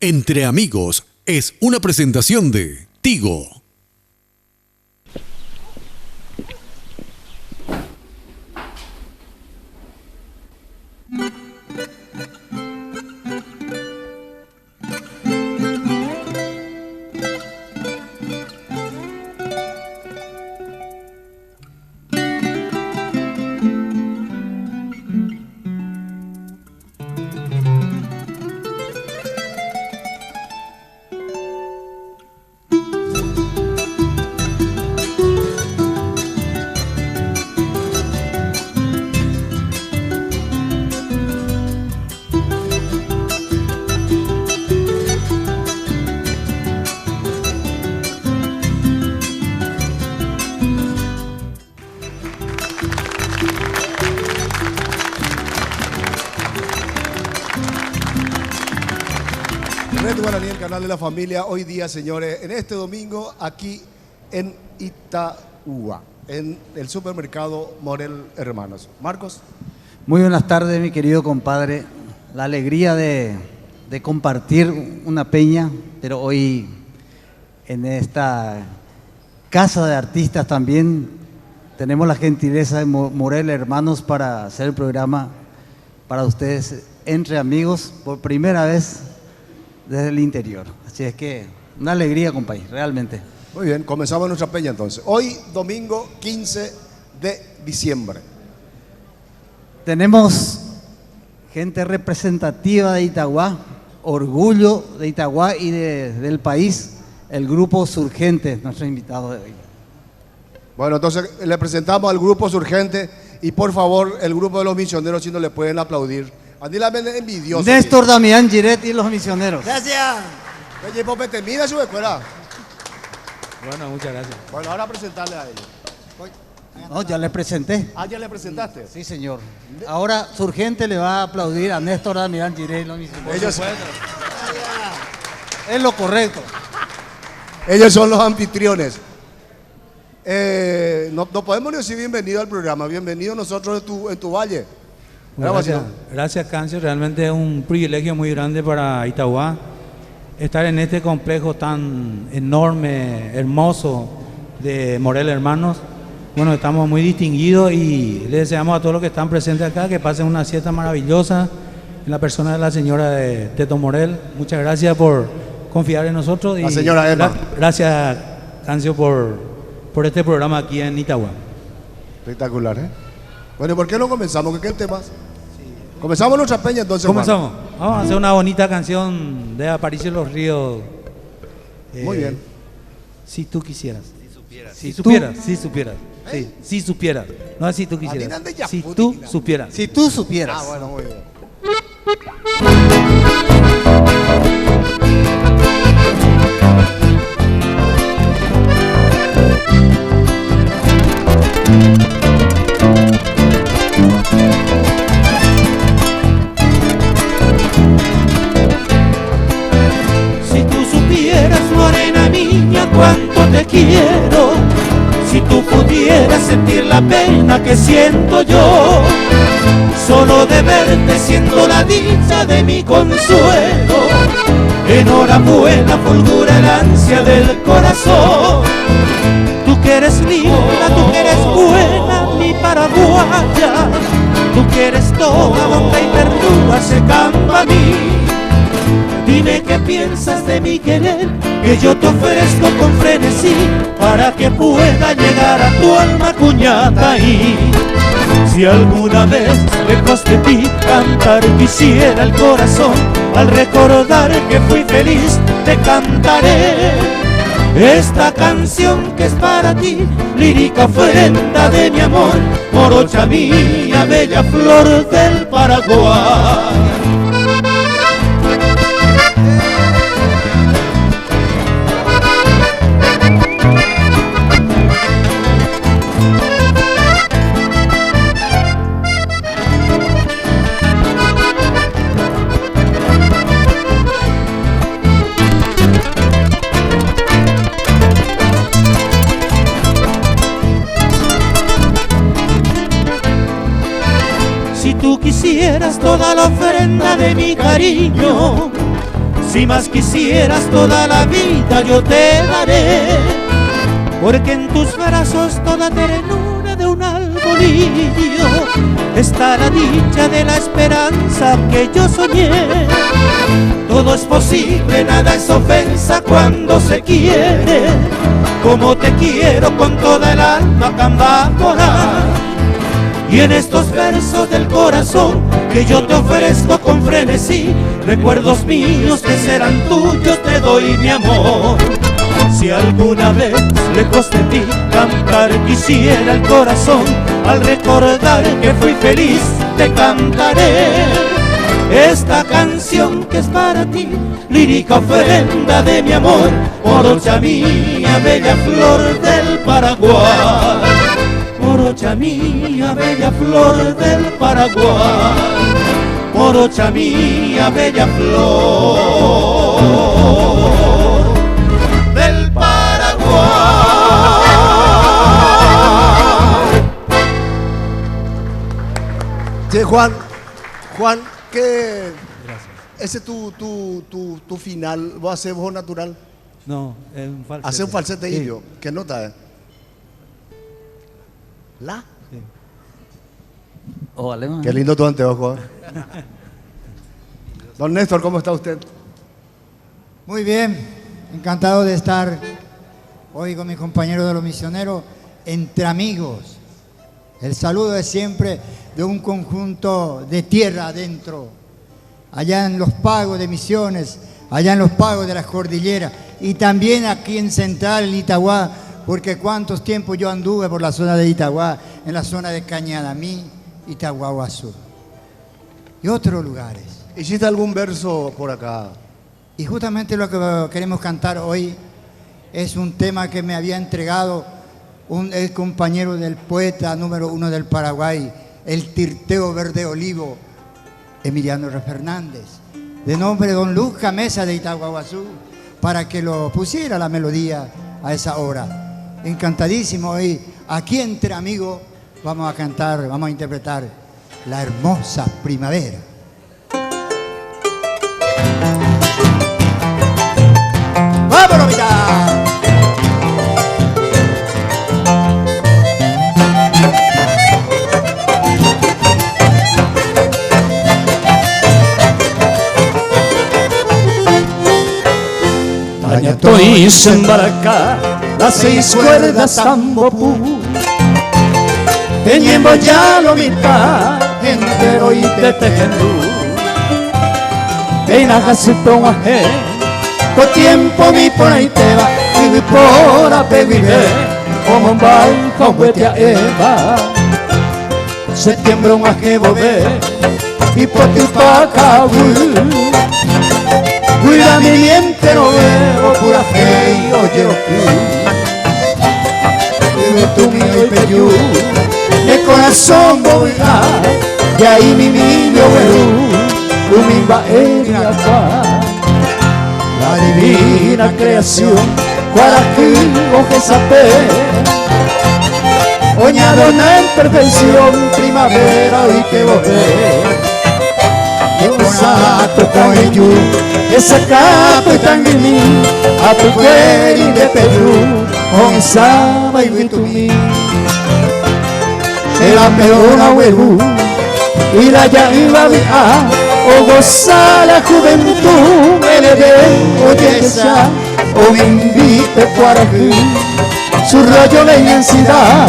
Entre Amigos es una presentación de Tigo. Reto Guaraní, el canal de la familia. Hoy día, señores, en este domingo, aquí en Itagua, en el supermercado Morel Hermanos. Marcos. Muy buenas tardes, mi querido compadre. La alegría de compartir una peña, pero hoy en esta casa de artistas también tenemos la gentileza de Morel Hermanos para hacer el programa para ustedes Entre Amigos por primera vez desde el interior. Así es que una alegría, compadre, realmente. Muy bien, comenzamos nuestra peña entonces. Hoy, domingo 15 de diciembre. Tenemos gente representativa de Itagua, orgullo de Itagua y del país, el grupo Surgente, nuestro invitado de hoy. Bueno, entonces le presentamos al grupo Surgente y por favor, el grupo de los misioneros, si no le pueden aplaudir. Andí la envidioso. Néstor Damián Giret y los misioneros. Gracias. Oye, Pope, termina su escuela. Bueno, muchas gracias. Bueno, ahora presentarle a ellos. No, ya le presenté. Ah, ¿ya le presentaste? Sí, señor. Ahora Surgente le va a aplaudir a Néstor Damián Giret y los misioneros. Ellos, es lo correcto. ellos son los anfitriones. No podemos decir bienvenido al programa. Bienvenido nosotros en tu valle. Gracias, Cancio. Realmente es un privilegio muy grande para Itagua estar en este complejo tan enorme, hermoso de Morel Hermanos. Bueno, estamos muy distinguidos y les deseamos a todos los que están presentes acá que pasen una siesta maravillosa en la persona de la señora de Teto Morel. Muchas gracias por confiar en nosotros. La señora Emma. Gracias, Cancio, por este programa aquí en Itagua. Espectacular, ¿eh? Bueno, ¿y por qué no comenzamos? ¿Qué es el tema? Comenzamos nuestra peña entonces. Comenzamos. Vamos a hacer una bonita canción de Aparicio Los Ríos. Muy bien. Si tú quisieras. Si supieras. supieras. Sí, si supieras. No es si tú quisieras. Si tú supieras. Si tú supieras. Ah, bueno, muy bien. Morena niña, cuánto te quiero. Si tú pudieras sentir la pena que siento yo, solo de verte siento la dicha de mi consuelo. Enhorabuena, fulgura el ansia del corazón. Tú que eres linda, tú que eres buena, mi paraguaya. Tú que eres toda bondad y ternura, se canta a mí. Dime qué piensas de mi querer, que yo te ofrezco con frenesí, para que pueda llegar a tu alma, cuñada. Y si alguna vez lejos de ti cantar quisiera el corazón, al recordar que fui feliz te cantaré esta canción que es para ti, lírica ofrenda de mi amor, morocha mía, bella flor del Paraguay. Si tú quisieras toda la ofrenda de mi cariño, Si más quisieras toda la vida yo te daré, porque en tus brazos toda ternura de un arbolillo está la dicha de la esperanza que yo soñé. Todo es posible, nada es ofensa cuando se quiere, como te quiero con toda el alma Cambacora. Y en estos versos del corazón que yo te ofrezco con frenesí, recuerdos míos que serán tuyos te doy mi amor. Si alguna vez lejos de ti cantar quisiera el corazón, al recordar que fui feliz te cantaré esta canción que es para ti, lírica ofrenda de mi amor, morocha mía, bella flor del Paraguay. Morocha mía, bella flor del Paraguay. Morocha mía, bella flor del Paraguay. Sí, Juan, ¿qué? Gracias. Ese es tu final. ¿Vos haces voz natural? No, es un falsete. Hace un falseteillo. Sí. ¿Qué nota es? ¿La? Sí. Oh, alemán. Qué lindo tu anteojo. Don Néstor, ¿cómo está usted? Muy bien, encantado de estar hoy con mis compañeros de los misioneros, entre amigos. El saludo es siempre de un conjunto de tierra adentro, allá en los pagos de Misiones, allá en los pagos de las cordilleras y también aquí en Central, en Itagua, porque cuántos tiempos yo anduve por la zona de Itagua, en la zona de Cañadamí, Itagua, Guazú y otros lugares. ¿Hiciste algún verso por acá? Y justamente lo que queremos cantar hoy es un tema que me había entregado el compañero del poeta número 1 del Paraguay, el Tirteo Verde Olivo, Emiliano Fernández, de nombre Don Lucas Mesa de Itaguaguazú, para que lo pusiera la melodía a esa hora. Encantadísimo hoy, aquí entre amigos, vamos a cantar, vamos a interpretar La Hermosa Primavera. ¡Vámonos, mitad! Estoy sembaracá, las 6 cuerdas zambopú, teñemos ya lo mitad, entero y te tejenú. Ven a gasitón ajé, con tiempo mi por ahí te va, y mi por a peguiré, como un balcón huete a Eva. Septiembre un ajé bobé, y por ti pa' cahuí. Cuida mi miente, no veo pura fe y oye vive tú mío y peyú, de corazón voy a, y ahí mi niño verú, tú mi en acá. La divina creación, cuaraquí o que sapé, oñadona en perfección, primavera y que volver. Sato con ello, esa capa y tan en mí, a tu cuero de Perú, con esa baby tu mí. Era peor huevo, y la ya iba a o gozar la juventud, me le den, oye esa, o me invite para aquí, su rollo de inmensidad,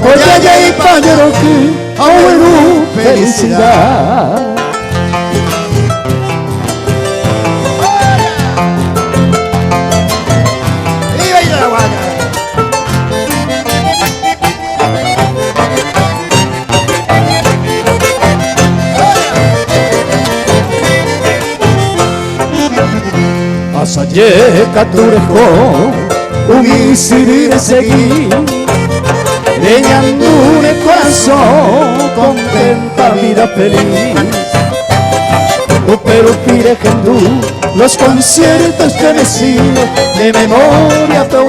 oye allá y pañero aquí, a huevo, felicidad. Asayeca turejo, umisiri de seguir, leñando el corazón, contenta vida feliz. Pero pirejendú, los conciertos que me siguen, de memoria todo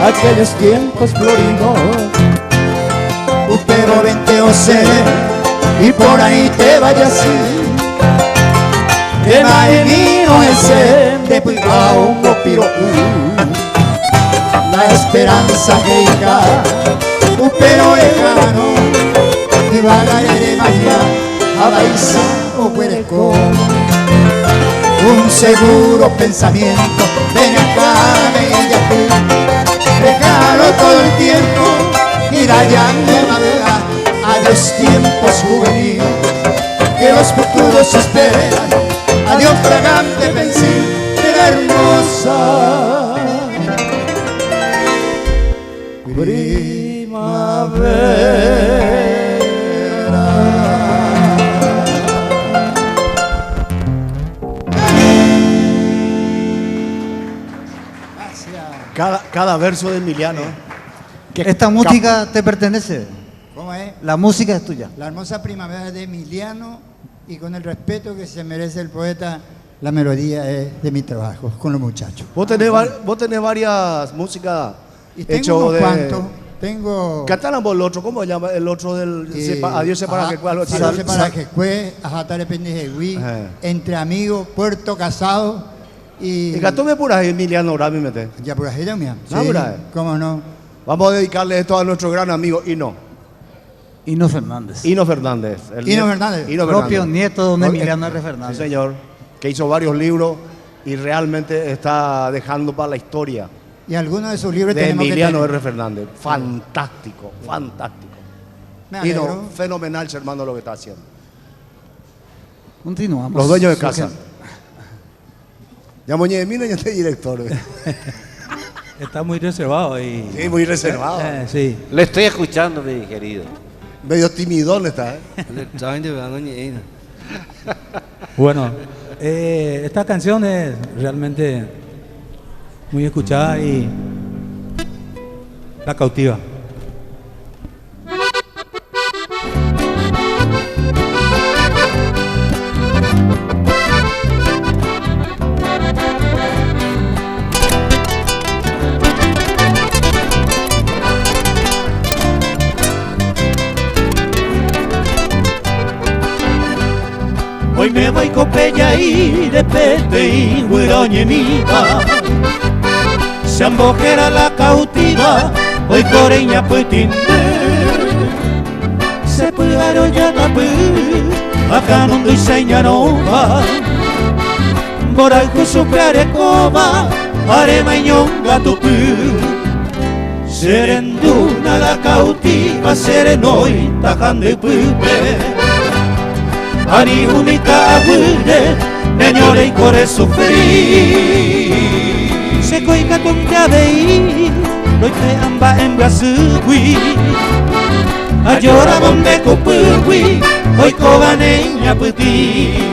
aquellos tiempos floridos. Pero vente o sé, y por ahí te vayas así. e mai mio e se de pui a un piro la esperanza que ica un pero lejano y vagaré mañana a Baiza o Cuereco. Un seguro pensamiento, ven acá, bella tú, regalo todo el tiempo, irá ya de madera, adiós tiempos juveniles, que los futuros esperan, adiós fragante pensil, de hermosa Cada verso de Emiliano. Esta música te pertenece. ¿Cómo es? La música es tuya. La hermosa primavera de Emiliano, y con el respeto que se merece el poeta, la melodía es de mi trabajo con los muchachos. Vos tenés varias músicas Y tengo hechas unos de... cuantos. Tengo... Cantaran por el otro, ¿cómo se llama? El otro del... Adiós separa que cuál. Adiós separa que cue, ajatare pendejeguí, entre amigos, Puerto Casado y... Y cantóme puras Emiliano Grami mete. Ya por ahí ya, mía. No, por ahí. ¿Cómo no? Vamos a dedicarle esto a nuestro gran amigo Hino Fernández. Hino Fernández. Hino Fernández. Propio nieto de don Emiliano R. Fernández. Sí, señor. Que hizo varios libros y realmente está dejando para la historia Y algunos de sus libros de tenemos Emiliano que R. Fernández. Fantástico, fantástico. Me alegro. Hino, fenomenal, hermano, lo que está haciendo. Continuamos. Los dueños de casa. Ya moñé de mí, no ya estoy director. Está muy reservado y... Sí, muy reservado. Sí. Le estoy escuchando, mi querido. Medio timidón está, Bueno, esta canción es realmente muy escuchada y la cautiva. Hoy me voy con Pella y de pete y huiroñemita. Se ambojera la cautiva, hoy coreña puetinde. Se pugaron ya tapé, acá no doy seña nova. Boralco superare coma, arema y ñonga tupú. Serenduna la cautiva, serenoi, tajande pupe. Ani unica agude, neñore y core sufrir. Se coica con llave, lo te amba en Brasil. A llora bonde copui, hoy cobaneña puti.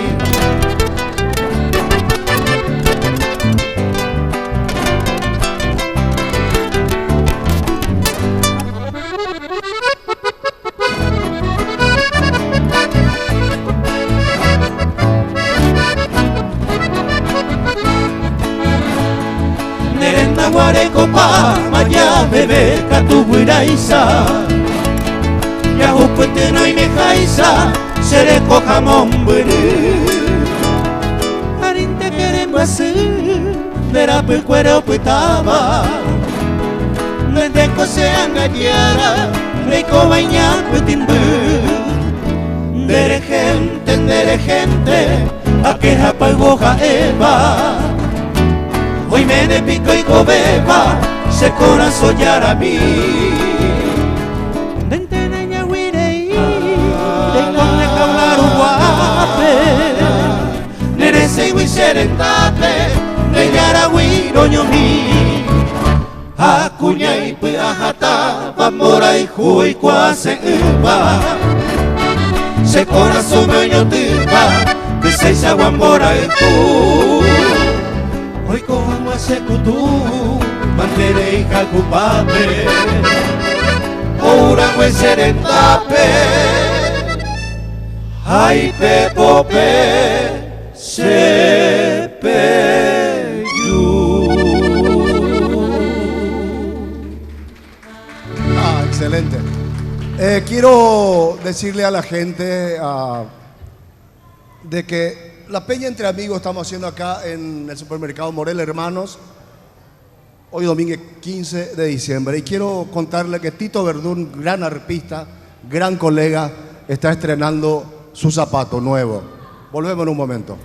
Guarecopa, maya bebé, catubuiraiza. Ya upete no y me jaiza, sereco jamón bere. Arinte querem Brasil, verá por cuero petaba. Nendeco se angadiara, reco baña petimbu. Dere gente, a que japa y boja eva. Hoy me de pico y cobeba, se corazón ya a mí. Dente neña huirei, de donde cablar guape. Nerese y serentate, de yara huiroño mi. Acuña y peajata, bambora y ju y cuase uva. Se corazón me oñotipa, que se isa guambora y ju. Hoy como ese cutú, mantere y calcupape, ora fue serentape, ay pepope, Excelente. Quiero decirle a la gente de que La peña entre amigos estamos haciendo acá en el supermercado Morel Hermanos. Hoy domingo 15 de diciembre. Y quiero contarle que Tito Verdún, gran arpista, gran colega, está estrenando su zapato nuevo. Volvemos en un momento.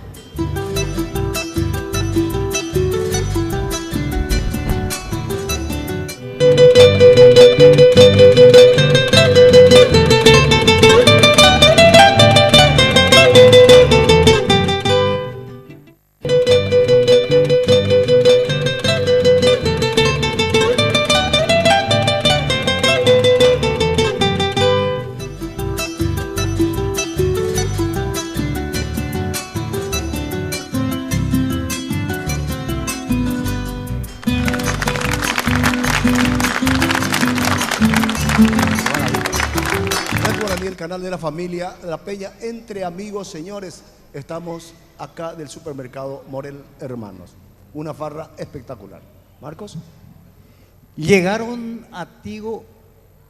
El canal de la familia, la peña entre amigos, señores. Estamos acá del supermercado Morel Hermanos. Una farra espectacular. Marcos. Llegaron a Tigo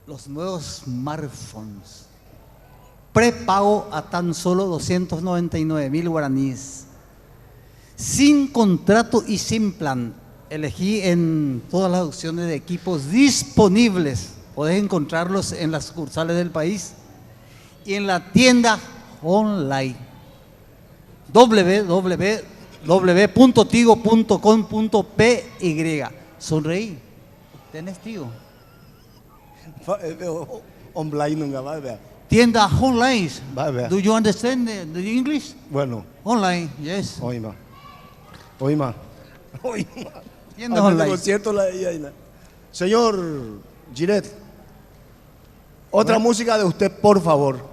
los nuevos smartphones. Prepago a tan solo 299.000 guaraníes. Sin contrato y sin plan. Elegí en todas las opciones de equipos disponibles. Podés encontrarlos en las sucursales del país y en la tienda online www.tigo.com.py. Sonreí, tenés Tigo. Online nunca va a ver. Tienda online. Va. Do you understand the English? Bueno. Online, yes. Hoy más. Tienda online. Concierto la señor Giret, otra música de usted, por favor.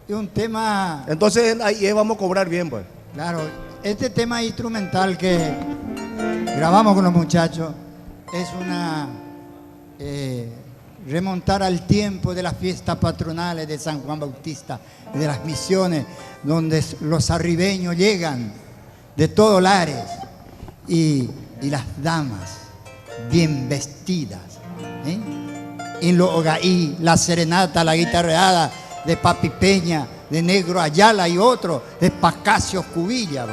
Y un tema... Entonces ahí vamos a cobrar bien, pues. Claro, este tema instrumental que grabamos con los muchachos es una... remontar al tiempo de las fiestas patronales de San Juan Bautista, de las misiones, donde los arribeños llegan de todos lares y las damas bien vestidas, en lo hogaí, la serenata, la guitarreada de Papi Peña, de Negro Ayala y otro, de Pascasio Cubilla,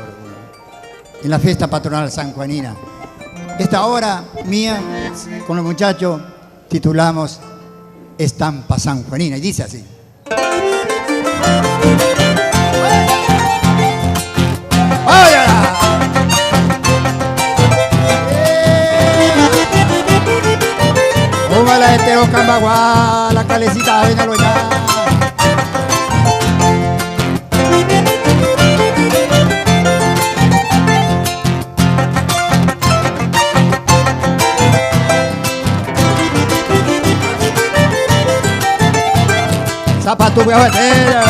en la fiesta patronal sanjuanina. Esta obra mía, con los muchachos, titulamos Estampa Sanjuanina, y dice así. Póngala este Ocambaguá, la calecita, véngalo ya. Zapato voy a meter.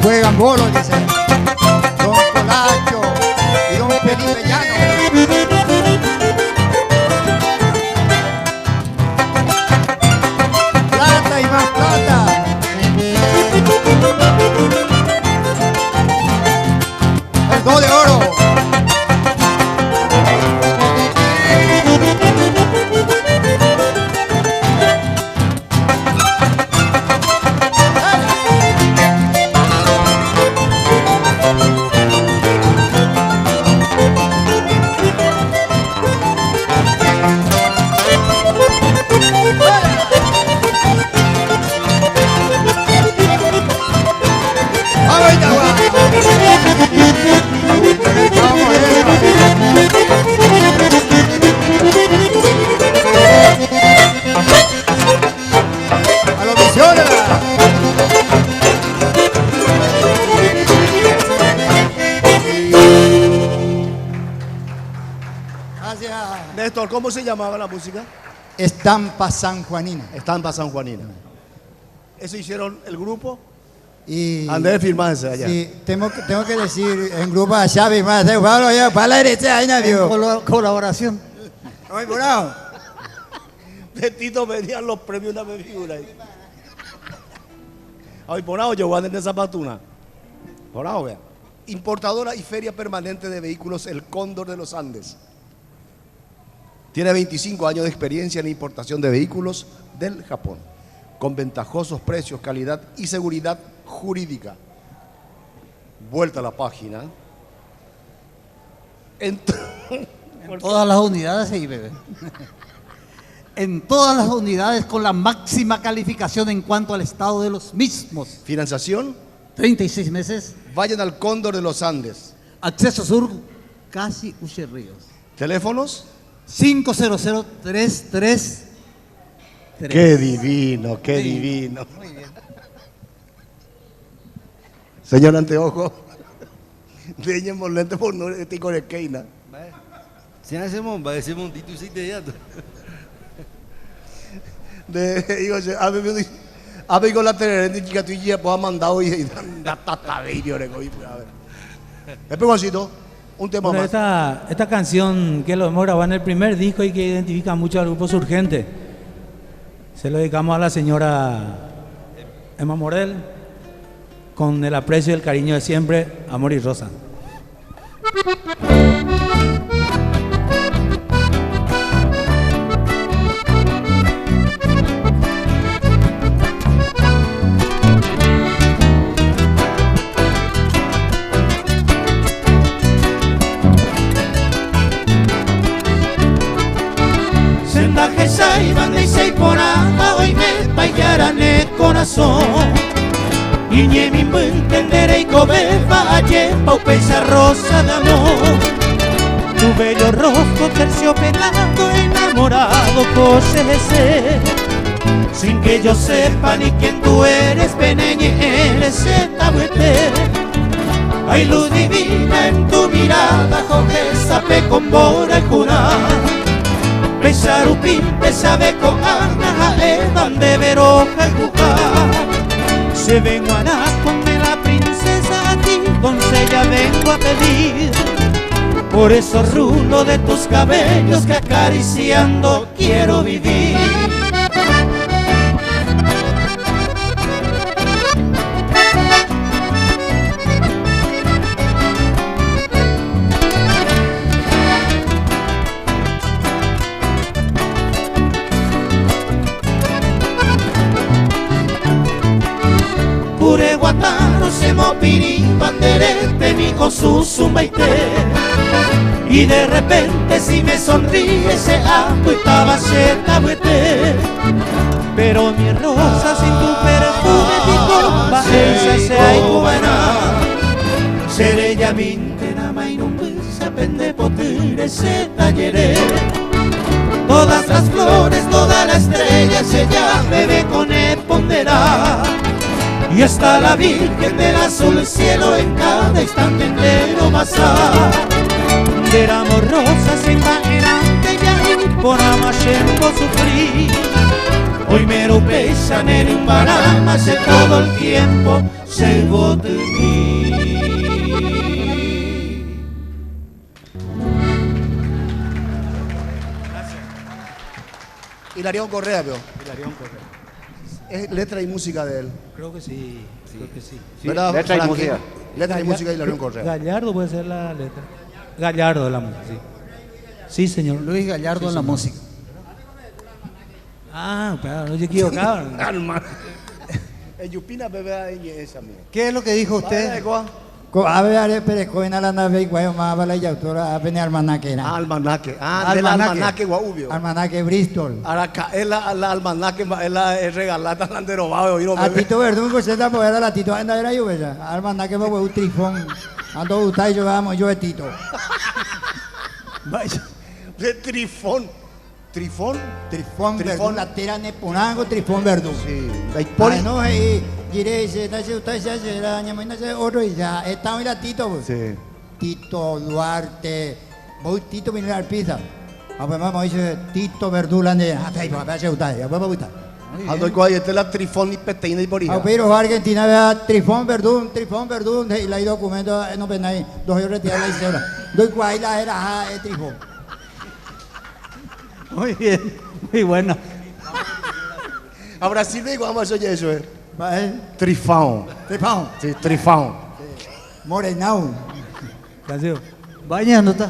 Juegan bolos, dice Don Colacho y Don Felipe Llano. Plata y más plata. El 2 de oro. A los misiones. Gracias. Néstor, ¿cómo se llamaba la música? Estampa Sanjuanina. Estampa Sanjuanina. ¿Eso hicieron el grupo? Y Andrés, firmarse allá. sí, tengo que decir en grupo allá, firmar, para la derecha, ahí nadie. Colaboración. Oye, bravo. De Tito venían los premios de la figura. Hoy por ahora yo voy a tener zapatuna. Por ahora, vea. Importadora y feria permanente de vehículos El Cóndor de los Andes. Tiene 25 años de experiencia en la importación de vehículos del Japón, con ventajosos precios, calidad y seguridad jurídica. Vuelta a la página. En todas las unidades sí, bebé. En todas las unidades con la máxima calificación en cuanto al estado de los mismos. Financiación. 36 meses. Vayan al Cóndor de los Andes. Acceso sur, casi Ucherríos. Teléfonos. 500-33. Qué divino, qué divino. Muy bien. Señor Anteojo, leñemos lente por no tico de Keina. Si hacemos, va a decir un título de ya. Digo, a ver con la tererente chica tú ya pues ha mandado y da tata video de hoy, a ver. Después, un tema Bueno, más. esta canción que lo hemos grabado en el primer disco y que identifica mucho al grupo Surgente, se lo dedicamos a la señora Emma Morel, con el aprecio y el cariño de siempre, Amor y Rosa. Sendaje saiban de sei por ama, hoy me payaran el corazón. Y ni mi entenderé y cobefa ayer paupeisa rosa de amor. Tu bello rostro terciopelado, enamorado cosese. Sin que yo sepa ni quién tú eres, peneñe eres etabuete. Hay luz divina en tu mirada, jojesa pe con bora y jurar. Pesarupín, pesabe con ana, edan de veroja y jugar. Se vengo a dar con la princesa a ti, doncella vengo a pedir. Por esos rulos de tus cabellos que acariciando quiero vivir. Guataro se mopiri panderete mi susumbaite. Y de repente si me sonríe se apuetaba cerca buete. Pero mi rosa sin tu perfume digo bajeza se hay cubana. Seré ya vinte na mainumbusa pende potire se talleré. Todas las flores, toda la estrella se ya bebe con el ponderá. Y hasta la Virgen del azul cielo en cada instante entero pasar. Éramos rosas en bajerante y por amayempo sufrir. Hoy me rupesan en un barama, se todo el tiempo se de mí. Hilarión Correa, veo. Hilarión Correa. Es letra y música de él. Creo que sí, creo que sí. ¿Verdad, letra y Frankie? música. Letra y música de Hilarión Correa. Gallardo puede ser la letra. Gallardo de la música, sí. Sí, señor. Luis Gallardo en la música. Ah, claro, no se equivocaron. Alma. El Yupina bebe ahí esa mía. ¿Qué es lo que dijo usted? A ver, pero con la nave guayo más vale ya autora a venir almanaque. Almanaque. Ah, del almanaque guaubio. Almanaque Bristol. Ahora es la almanaque, es la regalata de robado. A Tito Verdún, que usted está por a la Tito anda era yo, ¿verdad? Almanaque va un trifón. Ando usted yo vamos, yo de Tito. Vaya. De Trifón. Trifón. Trifón Verdún, la tira neponango, Trifón Verdún. Sí. Ay, no, y diré, nace usted, se hace la ñama, nace otro y ya. Está hoy la Tito, pues. Sí. Tito Duarte. Voy Tito viene a la pizza. vamos dice Tito Verdula ne hata iba ba seuta ya ba buta. Ando igual este la trifón y peteína y borija. Pero Argentina vea Trifón Verdún y la documento no penai dos horas retirar la historia. Doy cuál la era Trifón. Muy bien, muy bueno. A Brasil me igual más oye eso ¿Vale? Trifón. Trifón. Sí, trifón. Morenau. Canción. Vaya, no está.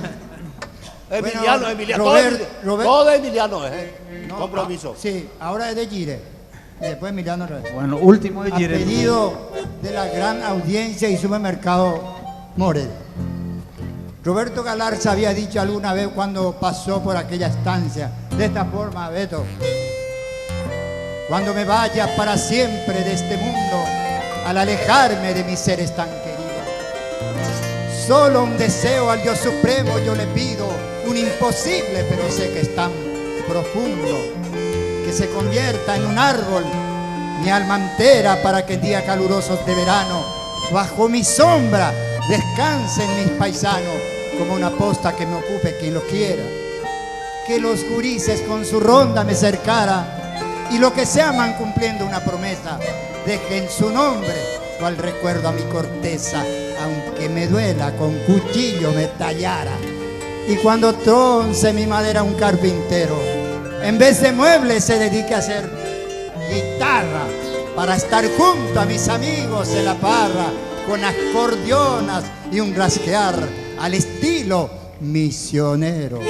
Emiliano, Bueno, Emiliano. Robert- Todo de Emiliano, No, compromiso. Sí, ahora es de Gire. Y después Emiliano otra vez. Bueno, último de A Gire. pedido de la gran audiencia y supermercado Morel. Roberto Galarza había dicho alguna vez cuando pasó por aquella estancia, de esta forma, Beto: cuando me vaya para siempre de este mundo, al alejarme de mis seres tan queridos, solo un deseo al Dios Supremo yo le pido, un imposible, pero sé que es tan profundo, que se convierta en un árbol mi alma entera, para que en días calurosos de verano, bajo mi sombra, descansen mis paisanos, como una posta que me ocupe quien lo quiera. Que los gurises con su ronda me cercara, y lo que se aman cumpliendo una promesa, dejen su nombre, cual recuerdo a mi corteza, aunque me duela con cuchillo me tallara. Y cuando tronce mi madera un carpintero, en vez de muebles se dedique a hacer guitarra, para estar junto a mis amigos en la parra, con acordeonas y un rasquear al estilo misionero. ¡Que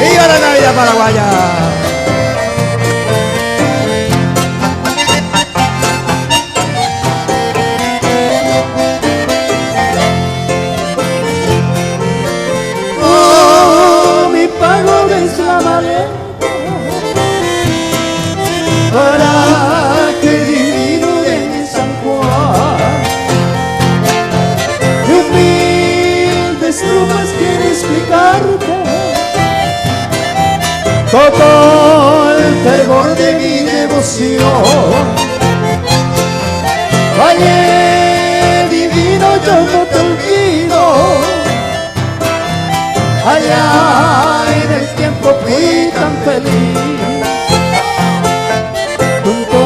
viva la Navidad paraguaya! Mi pago de esa maleta para que divino de mi San Juan de humildes plumas quiere explicarte todo el fervor de mi devoción. Valle divino, yo no te olvido. Allá en el tiempo fui tan feliz junto a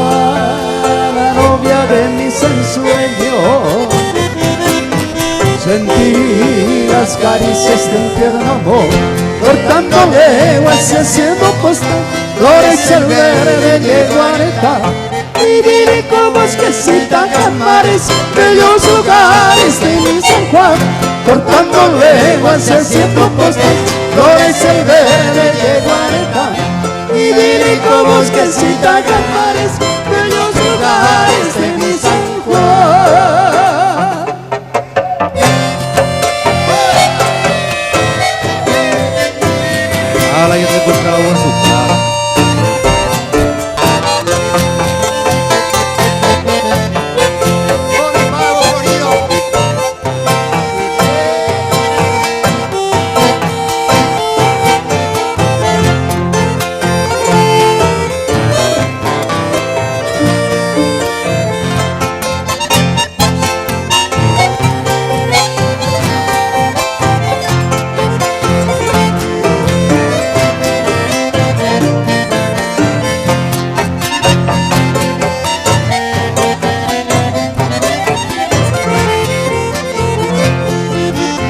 la novia de mis ensueños. Sentí las caricias de un tierno amor, cortando leguas y haciendo postal, flores el verde llegó a aretar. Y diré como es que citan mares, bellos lugares de mi San Juan, cortando leguas y haciendo postal, flores el verde llegó a aretar. Y diré como es que citan mares, bellos lugares de mi San Juan. Ah, la yo te he encontrado en su cara.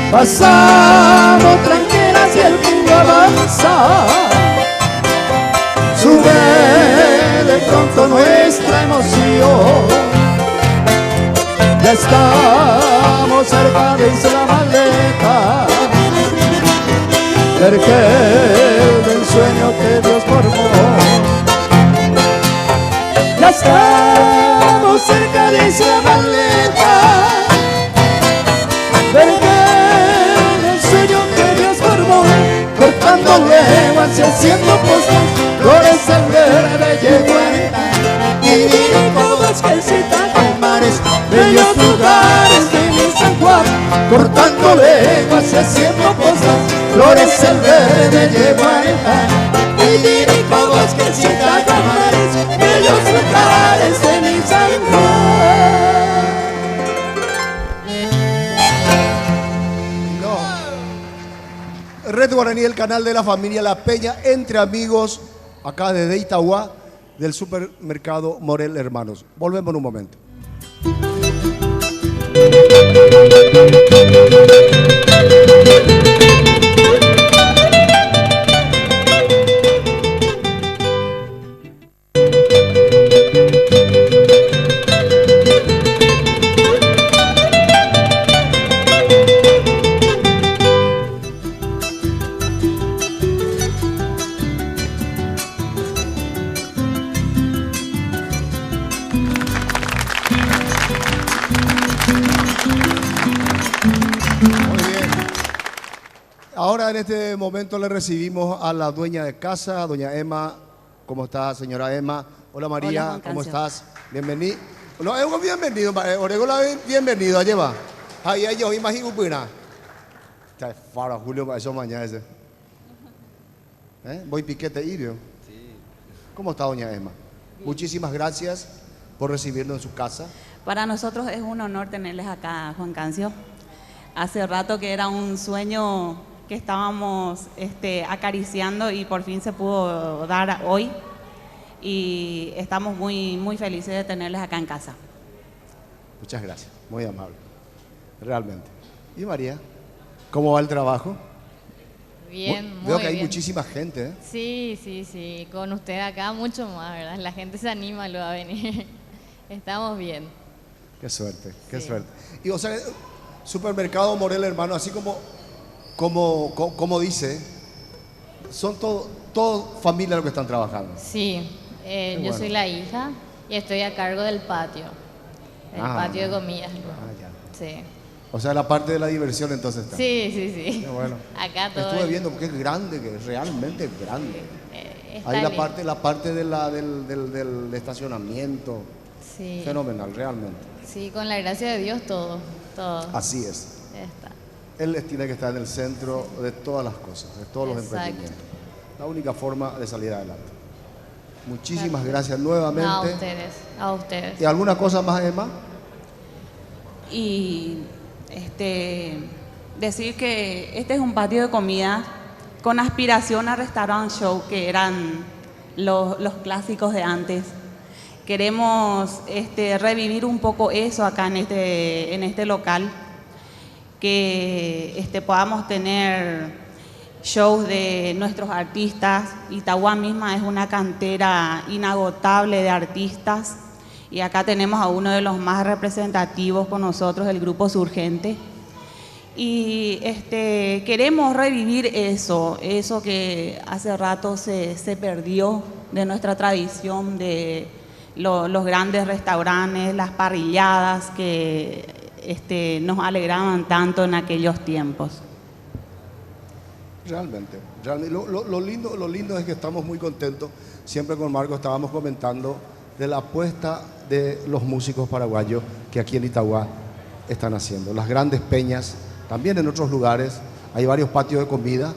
Pasamos tranquilas y el mundo avanza, sube de pronto nuestra emoción. Ya estamos cerca de Isla Maleta, cerca del sueño que Dios formó. Ya estamos cerca de Isla Maleta, cerca del sueño que Dios formó, cortando leguas y haciendo postal, flores al verde llegó a aretar. Y diré todas que citan con mares, bellos lugares de mi San Juan, cortando leguas y haciendo postal, flores al verde llegó a aretar. Y diré todas Guaraní, el canal de la familia La Peña, entre amigos, acá desde Itauguá, del supermercado Morel Hermanos. Volvemos en un momento. Ahora en este momento le recibimos a la dueña de casa, doña Emma. ¿Cómo está, señora Emma? Hola María, Hola, ¿cómo estás? Bienvenido. No, bienvenido, Oregola, bienvenido, lleva. Ahí yo imagino puna. Está fara Julio para eso mañana ese. Voy piquete irio. Sí. ¿Cómo está, doña Emma? Muchísimas gracias por recibirnos en su casa. Para nosotros es un honor tenerles acá, Juan Cancio. Hace rato que era un sueño que estábamos acariciando y por fin se pudo dar hoy. Y estamos muy felices de tenerles acá en casa. Muchas gracias, muy amable, realmente. ¿Y María? ¿Cómo va el trabajo? Bien, muy bien. Veo que hay muchísima gente, ¿eh? Sí, con usted acá mucho más, ¿verdad? La gente se anima luego a venir. Estamos bien. Qué suerte, qué Sí. suerte. Y o sea, supermercado Morel Hermano, así como dice, son todo familia los que están trabajando. Sí, yo bueno. soy la hija y estoy a cargo del patio. El patio de comidas. Ya. Sí. O sea, la parte de la diversión entonces está. Sí. Qué bueno. Acá todo. Estuve viendo porque es grande, que es realmente grande. Está Ahí lindo. la parte del estacionamiento. Sí. Fenomenal, realmente. Sí, con la gracia de Dios todo. Así es. Está. Él tiene que estar en el centro de todas las cosas, de todos los Exacto. emprendimientos. La única forma de salir adelante. Muchísimas gracias nuevamente. No, a ustedes. ¿Y alguna cosa más, Emma? Y decir que este es un patio de comida con aspiración a restaurant show, que eran los clásicos de antes. Queremos revivir un poco eso acá en este local, que podamos tener shows de nuestros artistas. Itauguá misma es una cantera inagotable de artistas y acá tenemos a uno de los más representativos con nosotros, el Grupo Surgente. Y queremos revivir eso que hace rato se perdió de nuestra tradición, de los grandes restaurantes, las parrilladas que nos alegraban tanto en aquellos tiempos. Realmente. Lo lindo es que estamos muy contentos. Siempre con Marco estábamos comentando de la apuesta de los músicos paraguayos que aquí en Itauguá están haciendo. Las grandes peñas, también en otros lugares. Hay varios patios de comida.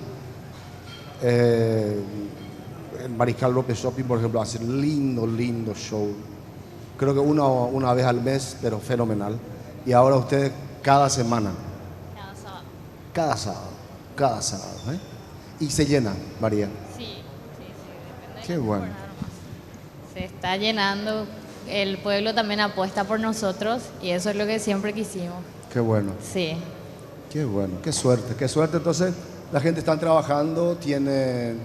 El Mariscal López Shopping, por ejemplo, hace lindo show. Creo que una vez al mes, pero fenomenal. Y ahora ustedes cada semana. Cada sábado. ¿Eh? Y se llena, María. Sí. Depende. Qué bueno. Se está llenando. El pueblo también apuesta por nosotros y eso es lo que siempre quisimos. Qué bueno. Sí. Qué bueno. Qué suerte. Entonces, la gente está trabajando, tienen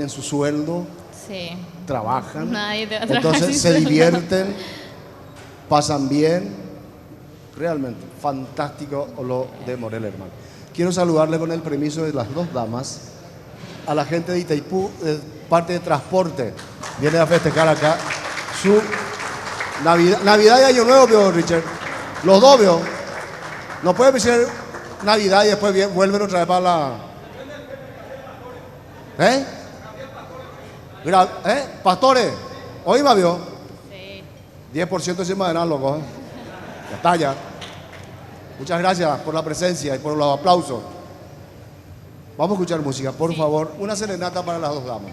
su sueldo, Sí. trabajan. Nadie te va a trabajar Entonces sin se sueldo. divierten, pasan bien. Realmente fantástico lo de Morel Hermano. Quiero saludarle con el permiso de las dos damas a la gente de Itaipú, de parte de transporte. Viene a festejar acá su Navidad y Año Nuevo, veo, Richard. Los dos, veo. No puede decir Navidad y después vuelven otra vez para la... Pastores, hoy va, vio. Sí. 10% encima de nada, loco. Ya está, ya. Muchas gracias por la presencia y por los aplausos. Vamos a escuchar música, por favor. Una serenata para las dos damas.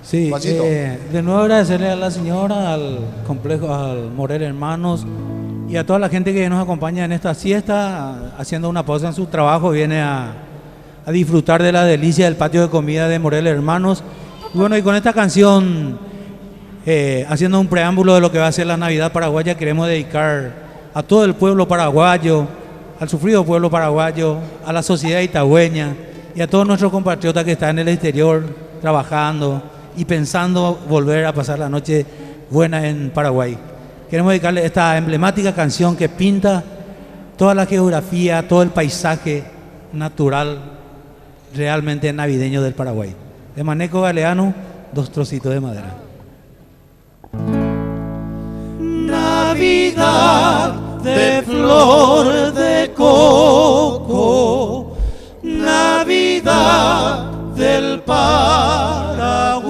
Sí, Juancito. de nuevo agradecerle a la señora, al complejo, al Morel Hermanos, Y a toda la gente que nos acompaña en esta siesta, haciendo una pausa en su trabajo, viene a disfrutar de la delicia del patio de comida de Morel Hermanos. Y bueno, y con esta canción, haciendo un preámbulo de lo que va a ser la Navidad paraguaya, queremos dedicar a todo el pueblo paraguayo, al sufrido pueblo paraguayo, a la sociedad itagüeña y a todos nuestros compatriotas que están en el exterior trabajando y pensando volver a pasar la noche buena en Paraguay. Queremos dedicarle esta emblemática canción que pinta toda la geografía, todo el paisaje natural realmente navideño del Paraguay. De Maneco Galeano, Dos trocitos de madera. Navidad de flor de coco, Navidad del Paraguay.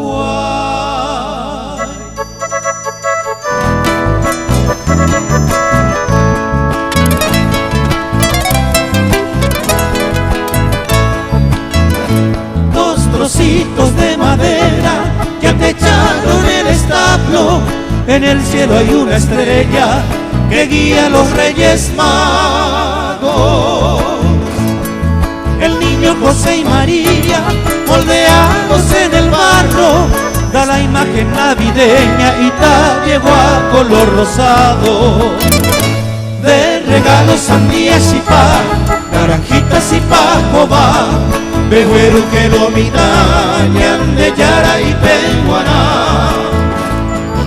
Dos trocitos de madera que atecharon el establo, en el cielo hay una estrella que guía a los Reyes Magos. El niño José y María, moldeados en el barro, da la imagen navideña y ta llegó a color rosado. De regalos sandías y pan, naranjitas y pajoba, bejuero que lo mitañan de Yara y Peguaná.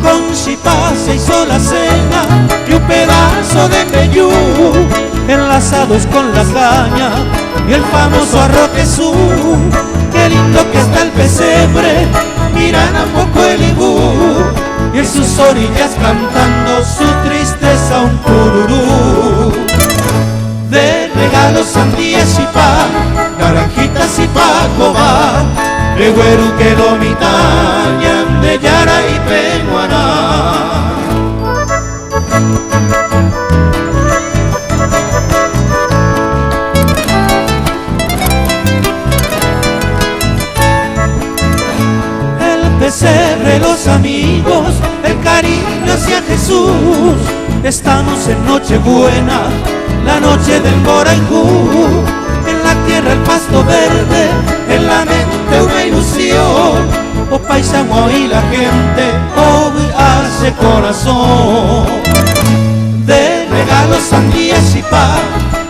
Con chipá se hizo la cena y un pedazo de peyú, enlazados con la caña y el famoso arroz quesú. Qué lindo que está el pesebre, miran a poco el ibú, y en sus orillas cantando su tristeza un cururú. De regalos sandías y pan, naranjitas y pacoba, bejuero que lo mitañan de Yara y Peguaná. El pesebre, los amigos, el cariño hacia Jesús. Estamos en Nochebuena, la noche del Moraingú. En la tierra el pasto verde, en la mente una ilusión. O paisano y la gente hoy hace corazón. De regalos sandías y pan,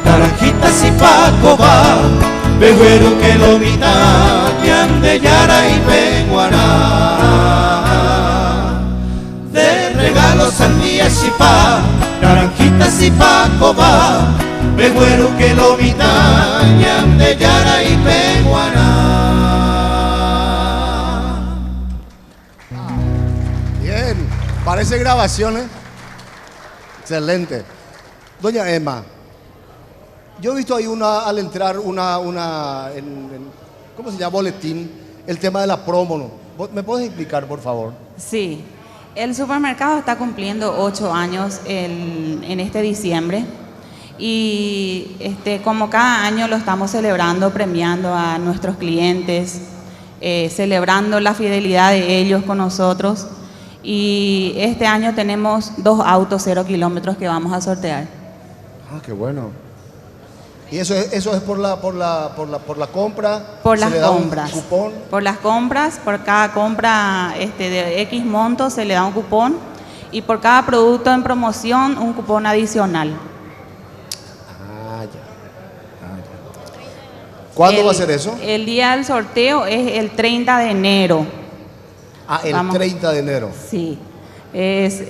naranjitas y pacoba, bejuero que lo mitañan de Yara y Peguaná. De regalos sandías y pan, naranjitas y pacoba, bejuero que lo mitañan de Yara y Peguaná. Bien, parece grabaciones. Excelente. Doña Emma, yo he visto ahí al entrar ¿cómo se llama? Boletín, el tema de la promo, ¿no? ¿Me puedes explicar, por favor? Sí, el supermercado está cumpliendo 8 años en este diciembre y como cada año lo estamos celebrando, premiando a nuestros clientes, celebrando la fidelidad de ellos con nosotros, y este año tenemos 2 autos 0 kilómetros que vamos a sortear. Ah, qué bueno. ¿Y eso es por la compra? Por las ¿Se le da compras. un cupón? Por las compras, por cada compra de X monto se le da un cupón, y por cada producto en promoción un cupón adicional. Ah, ya. ¿Cuándo va a ser eso? El día del sorteo es el 30 de enero. Ah, el 30 de enero. Sí, es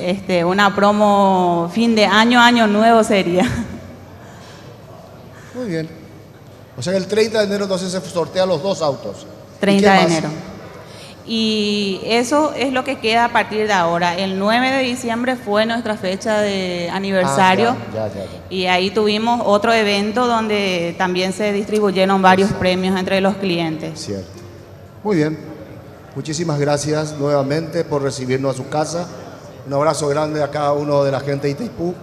una promo fin de año, año nuevo sería. Muy bien. O sea que el 30 de enero entonces se sortea los 2 autos. 30 de enero. Y eso es lo que queda a partir de ahora. El 9 de diciembre fue nuestra fecha de aniversario. Ya. Y ahí tuvimos otro evento donde también se distribuyeron varios premios entre los clientes. Cierto. Muy bien. Muchísimas gracias nuevamente por recibirnos a su casa. Un abrazo grande a cada uno de la gente de Itaipú.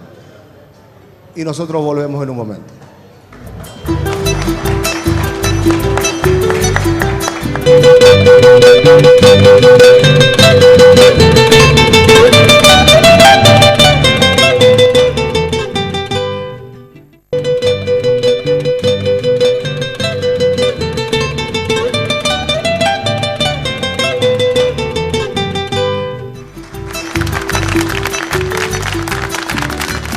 Y nosotros volvemos en un momento.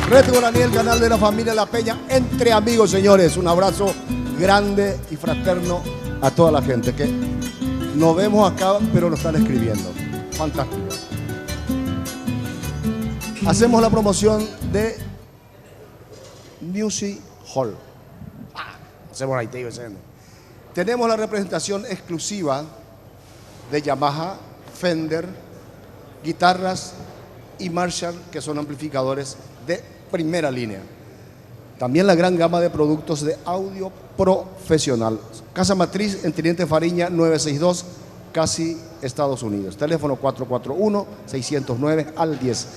Reto Guaraní, el canal de la familia La Peña, entre amigos, señores. Un abrazo grande y fraterno a toda la gente que nos vemos acá, pero nos están escribiendo. Fantástico. Hacemos la promoción de Music Hall. Hacemos ahí, te digo, tenemos la representación exclusiva de Yamaha, Fender, guitarras y Marshall, que son amplificadores de primera línea. También la gran gama de productos de audio profesional. Casa Matriz en Teniente Fariña 962, casi Estados Unidos. Teléfono 441-609 al 10.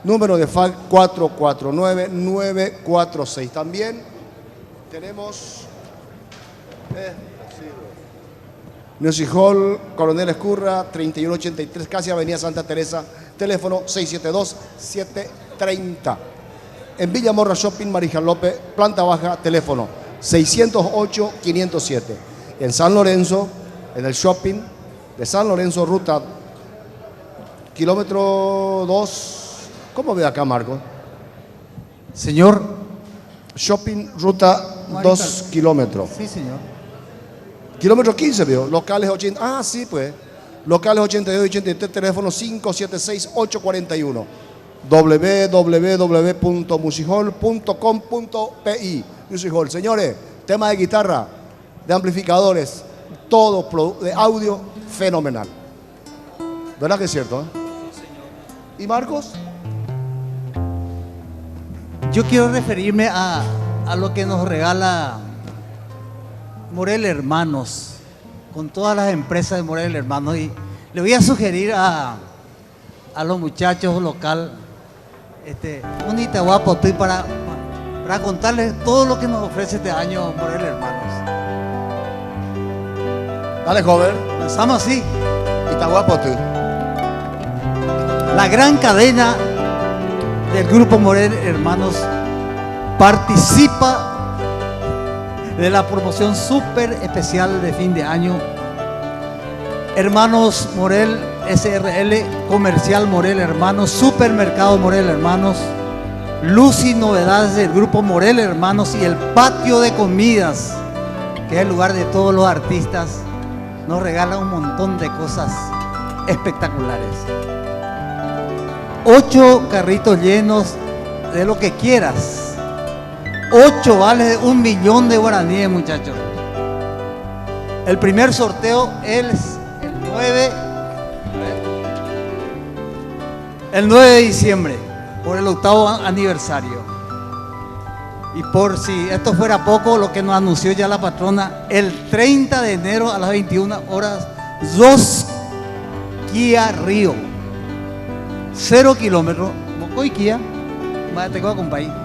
Número de FAC 449-946. También tenemos Music Hall, Coronel Escurra, 3183, casi Avenida Santa Teresa. Teléfono 672-730. En Villa Morra Shopping, Marijal López, planta baja, teléfono 608-507. En San Lorenzo, en el shopping de San Lorenzo, ruta kilómetro 2. ¿Cómo ve acá, Marco? Señor. Shopping, ruta 2 kilómetros. Sí, señor. Kilómetro 15, veo. Locales 80. Ah, sí, pues. Locales 82 y 83, teléfono 576-841. www.musicall.com.pi. Music Hall. Señores, tema de guitarra, de amplificadores, todo de audio fenomenal. ¿Verdad que es cierto? Sí, señor. ¿Y Marcos? Yo quiero referirme a lo que nos regala Morel Hermanos, con todas las empresas de Morel Hermanos, y le voy a sugerir a los muchachos local un Itahuapo para contarles todo lo que nos ofrece este año Morel Hermanos. Dale, joven. Empezamos así. Itahuapo. La gran cadena del Grupo Morel Hermanos participa de la promoción súper especial de fin de año. Hermanos Morel SRL, Comercial Morel Hermanos, Supermercado Morel Hermanos, luz y novedades del Grupo Morel Hermanos y el patio de comidas, que es el lugar de todos los artistas, nos regala un montón de cosas espectaculares. 8 carritos llenos de lo que quieras. 8 vales de 1 millón de guaraníes, muchachos. El primer sorteo es el 9 de diciembre, por el 8º aniversario. Y por si esto fuera poco, lo que nos anunció ya la patrona, el 30 de enero a las 21 horas, 2 Kia Río, 0 kilómetros, Mocoy Kia, te voy a acompañar.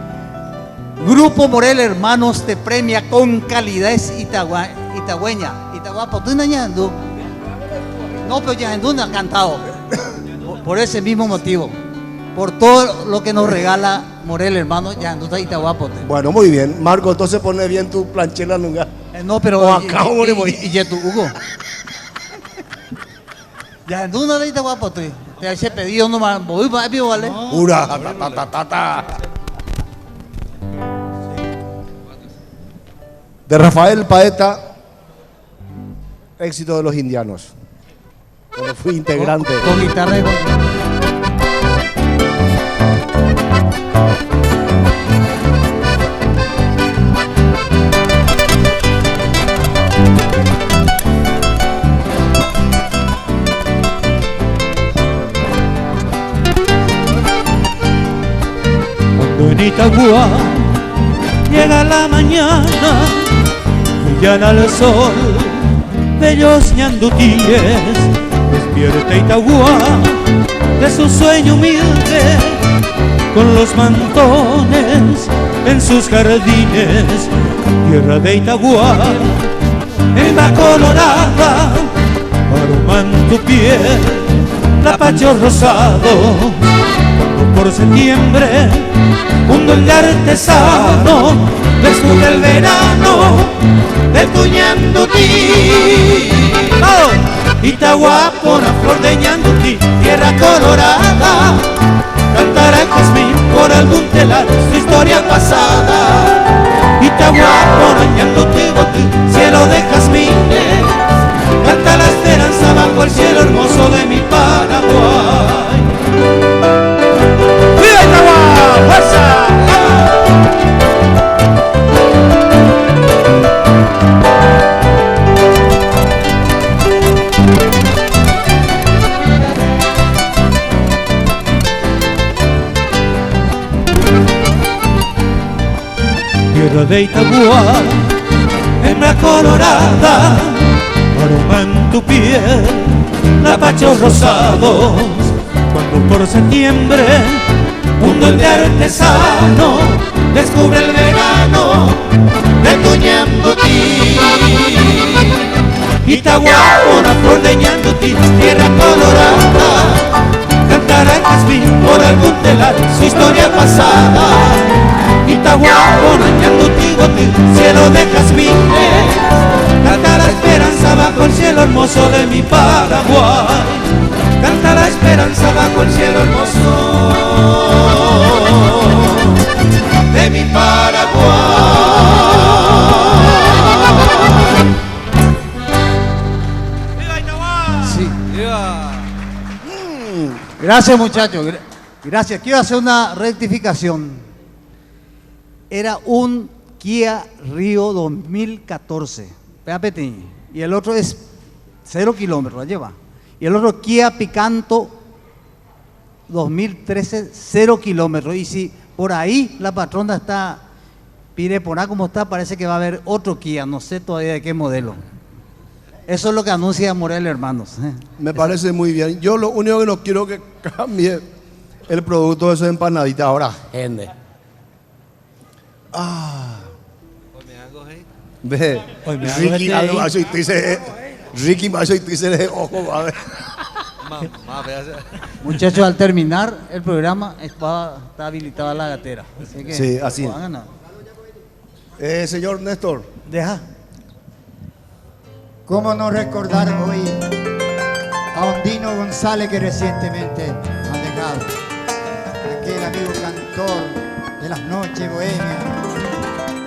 Grupo Morel Hermanos te premia con calidez itagüeña. Itahuapo, ¿tú no? No, pero Yahendú no ha cantado. Por ese mismo motivo. Por todo lo que nos regala Morel Hermanos, Yahendú está Itahuapo. Bueno, muy bien. Marco, entonces pone bien tu planchera nunca. No, pero. O acá, y tu Hugo. Yahendú no está Itahuapo, te hace pedido nomás. Voy para el ¿vale? Ura, De Rafael Paeta, éxito de los indianos. Cuando fui integrante. Con guitarra de Cuando en Itagua llega la mañana, llana al sol, bellos ñandutíes, despierta Itagua de su sueño humilde, con los mantones en sus jardines, tierra de Itagua, en la colorada, aroman tu piel, lapacho rosado, por septiembre, un duende artesano, descubre el verano de tu ñandutí. ¡Oh! Itahuapo, una flor de ñandutí, tierra colorada, cantará el jazmín por algún contelar su historia pasada. Itagua arañando tu cielo de jazmines, canta la esperanza bajo el cielo hermoso de mi Paraguay. ¡Viva Itagua! ¡Fuerza! Tierra de Itagua, hembra colorada, aroma en tu piel, lapachos rosados. Cuando por septiembre un duende artesano descubre el verano de tu Ñandutí. Itagua, una flor de Ñandutí, tierra colorada, cantará el jazmín por algún telar su historia pasada. Itagua, Ñandutí, cielo de jazmines, canta la esperanza bajo el cielo hermoso de mi Paraguay. Canta la esperanza bajo el cielo hermoso de mi Paraguay. ¡Viva Itagua! Sí. ¡Viva! Gracias, muchachos. Gracias. Quiero hacer una rectificación. Era un Kia Río 2014, y el otro es 0 kilómetros, la lleva. Y el otro Kia Picanto 2013, 0 kilómetros. Y si por ahí la patrona está pireponá como está, parece que va a haber otro Kia, no sé todavía de qué modelo. Eso es lo que anuncia Morel Hermanos. Me parece muy bien. Yo lo único que no quiero que cambie el producto de esa empanadita ahora, gente. Ve, Ricky, algo así dice, Ricky Macho y dice, ojo, a ver. Muchachos, al terminar el programa está habilitada la gatera. Así que, sí, así. Señor Néstor. Deja. ¿Cómo no recordar hoy a Ondino González, que recientemente han dejado? Aquel amigo cantor de las noches bohemias,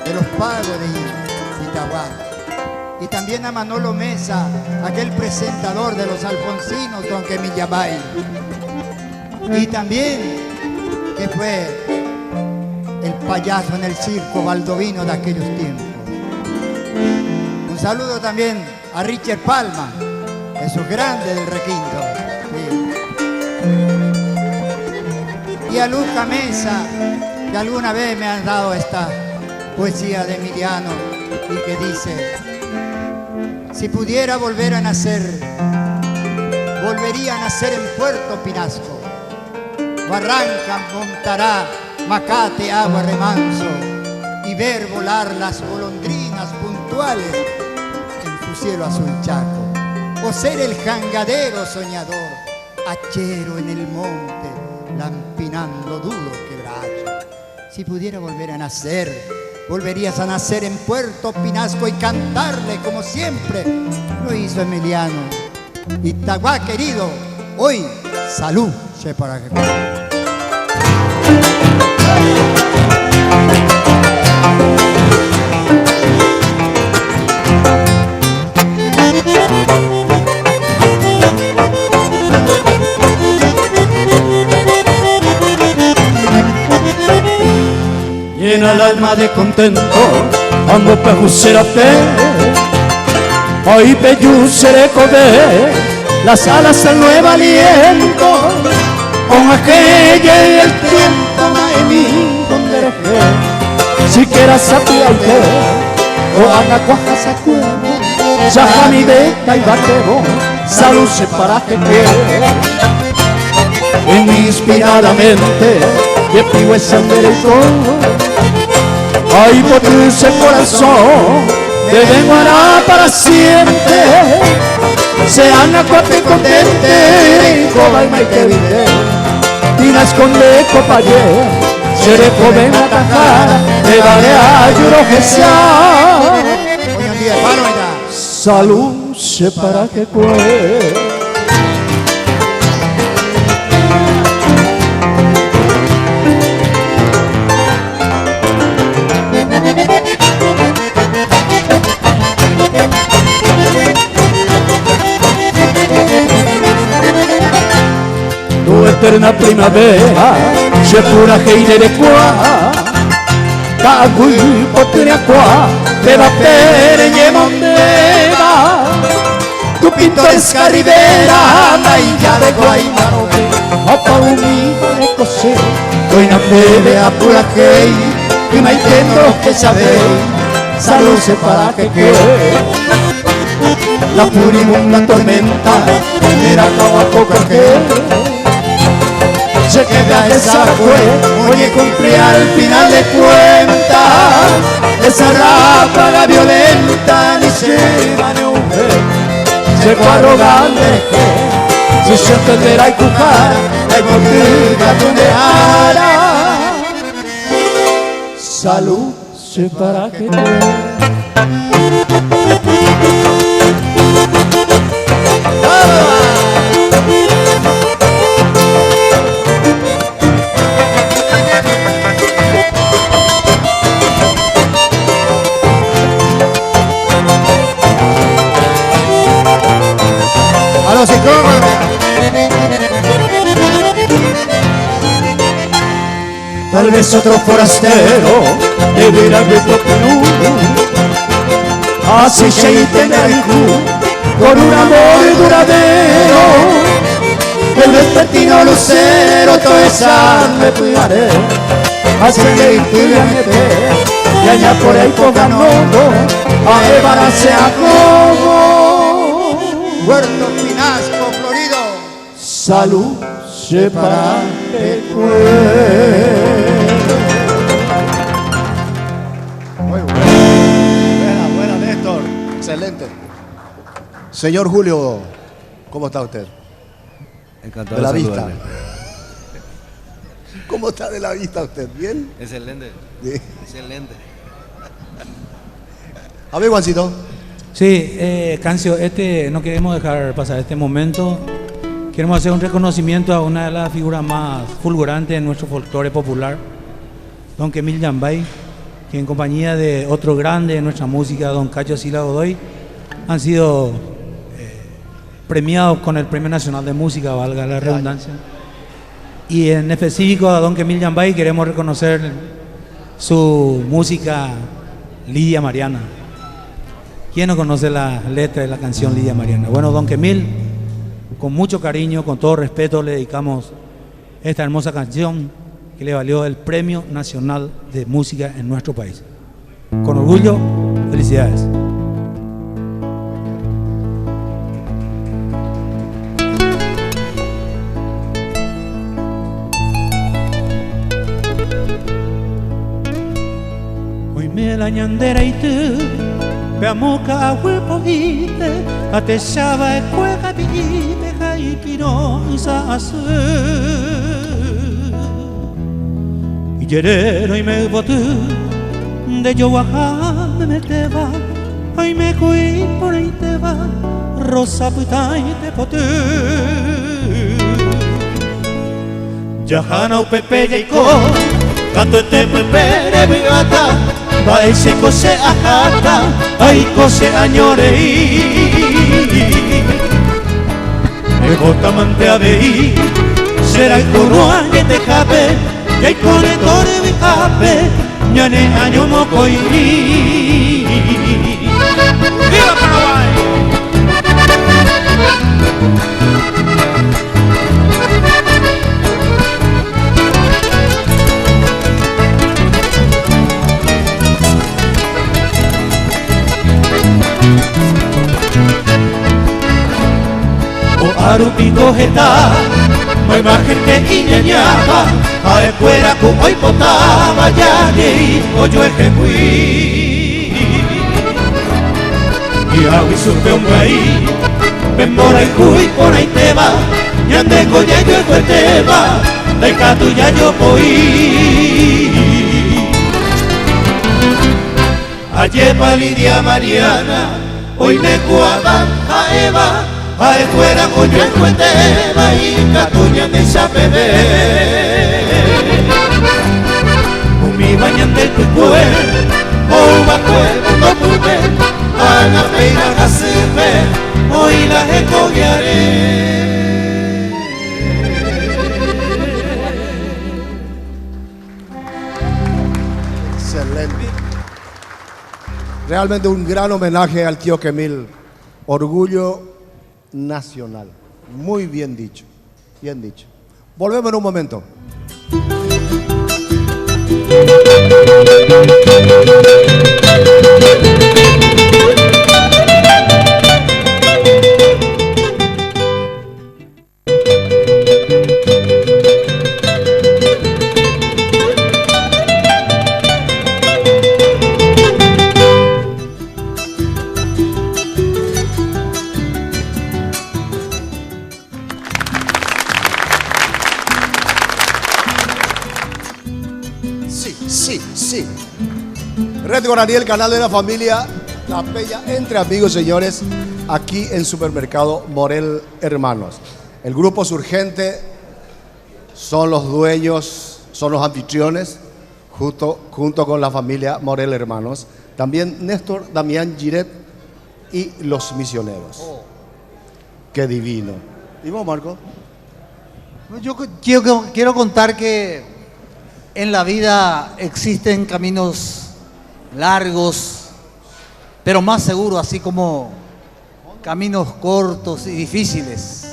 de los pagos de Itagua. Y también a Manolo Mesa, aquel presentador de los Alfonsinos, don Quemillabay. Y también que fue el payaso en el circo baldovino de aquellos tiempos. Un saludo también a Richard Palma, esos grandes del requinto. Sí. Y a Luca Mesa, que alguna vez me han dado esta poesía de Emiliano y que dice: si pudiera volver a nacer, volvería a nacer en Puerto Pinasco, Barranca, Montará, Macate, agua remanso, y ver volar las golondrinas puntuales en su cielo azul chaco, o ser el jangadero soñador, hachero en el monte, lampinando duro quebracho. Si pudiera volver a nacer, volverías a nacer en Puerto Pinasco y cantarle como siempre lo hizo Emiliano. Itagua querido, hoy salud, para que llena el alma de contento cuando pejusera fe, hoy peyusere code las alas del nuevo aliento, con aquella y el tiempo naemí donde dejé, si quieras sapiarte o haga cuaja sacuemo, sajami de caibatero, salud se para que quiere, inspiradamente y pido ese derecho. Ay, por dulce corazón, te vengará para siempre. Sean acuate contente, coba y maite vide. Tinas con de copaye, seré joven a atajar, te daré a lloro que sea. hoy en día paro ya. Salud se para que cueste. eterna primavera, se pura heire de qua, Tagui potria qua, te va pere nye mondeva, tu pintoresca rivera, maia de Guaymaro, Opa unida de cosé, hoy na bebe a pura hei, y me entiendo que sabéis, salud se para que la furibunda tormenta era como poco que se queda esa fue, oye cumplí al final de cuentas, esa ráfaga violenta ni se va ni un se fue arrogante que si se entenderá y cujar, hay contigo donde hará salud se para que A los psicólogos. Tal vez otro forastero debiera visto Perú, así se integra con un amor duradero, el vespertino lucero todo esa me cuidaré, así que intuyanete y allá por ahí pongan ojo a llevarse a como Puerto Pinasco, Florido. salud se para que Muy buena, buena, Néstor. Excelente. Señor Julio, ¿cómo está usted? Encantado De la vista. saludarle. ¿Cómo está de la vista usted? ¿Bien? Excelente. Sí. Excelente. A ver, Juancito. Sí, Cancio, no queremos dejar pasar este momento. Queremos hacer un reconocimiento a una de las figuras más fulgurantes de nuestro folclore popular, don Kemil Yambay, que en compañía de otro grande de nuestra música, don Cacho Sila Godoy, han sido premiados con el Premio Nacional de Música, valga la redundancia. Y en específico a don Kemil Yambay queremos reconocer su música Lidia Mariana. ¿Quién no conoce la letra de la canción Lidia Mariana? Bueno, don Kemil, con mucho cariño, con todo respeto, le dedicamos esta hermosa canción que le valió el Premio Nacional de Música en nuestro país. Con orgullo, felicidades. Hoy me la ñandera y tú Peamuka huepoite, atesaba e cueca pillite, jaipiro isa asu. Y yerero y me botu, de yo baja me meteba, ay me cuí por ahí te va, rosa puta y te potu. Yahana o pepe y co, gato te pepe de gata. Vai se cose ajata, ay cose añorei. Me gota mante avei, será el coro que te cape, y el conector de mi cape, ñane año mocoi. ¡Viva Paraguay! Arupito geta, mai margen que iñañaba, a escuela con hoy potaba ya de hoyo el que y agua y supe un país, ven por ahí cuy por ahí te va, ya tengo ya yo el cuete va, de catu ya yo voy. Ayer pa Lidia Mariana, hoy me cuaban a Eva. Ay, fuera coño el cuete, va y catuña de esa bebé. Mi bañan del cucue, o va cuerpo no pude, a la peina la sirve, hoy la recogiaré. Excelente. Realmente un gran homenaje al tío Kemil. Orgullo nacional. Muy bien dicho. Bien dicho. Volvemos en un momento. Sí. Red Guaraní, el canal de la familia La Peña entre amigos, señores, aquí en Supermercado Morel Hermanos. El grupo Surgente son los dueños, son los anfitriones, junto con la familia Morel Hermanos. También Néstor, Damián Giret y los misioneros. Qué divino. ¿Y vos, Marco? Yo quiero contar que en la vida existen caminos largos, pero más seguros, así como caminos cortos y difíciles.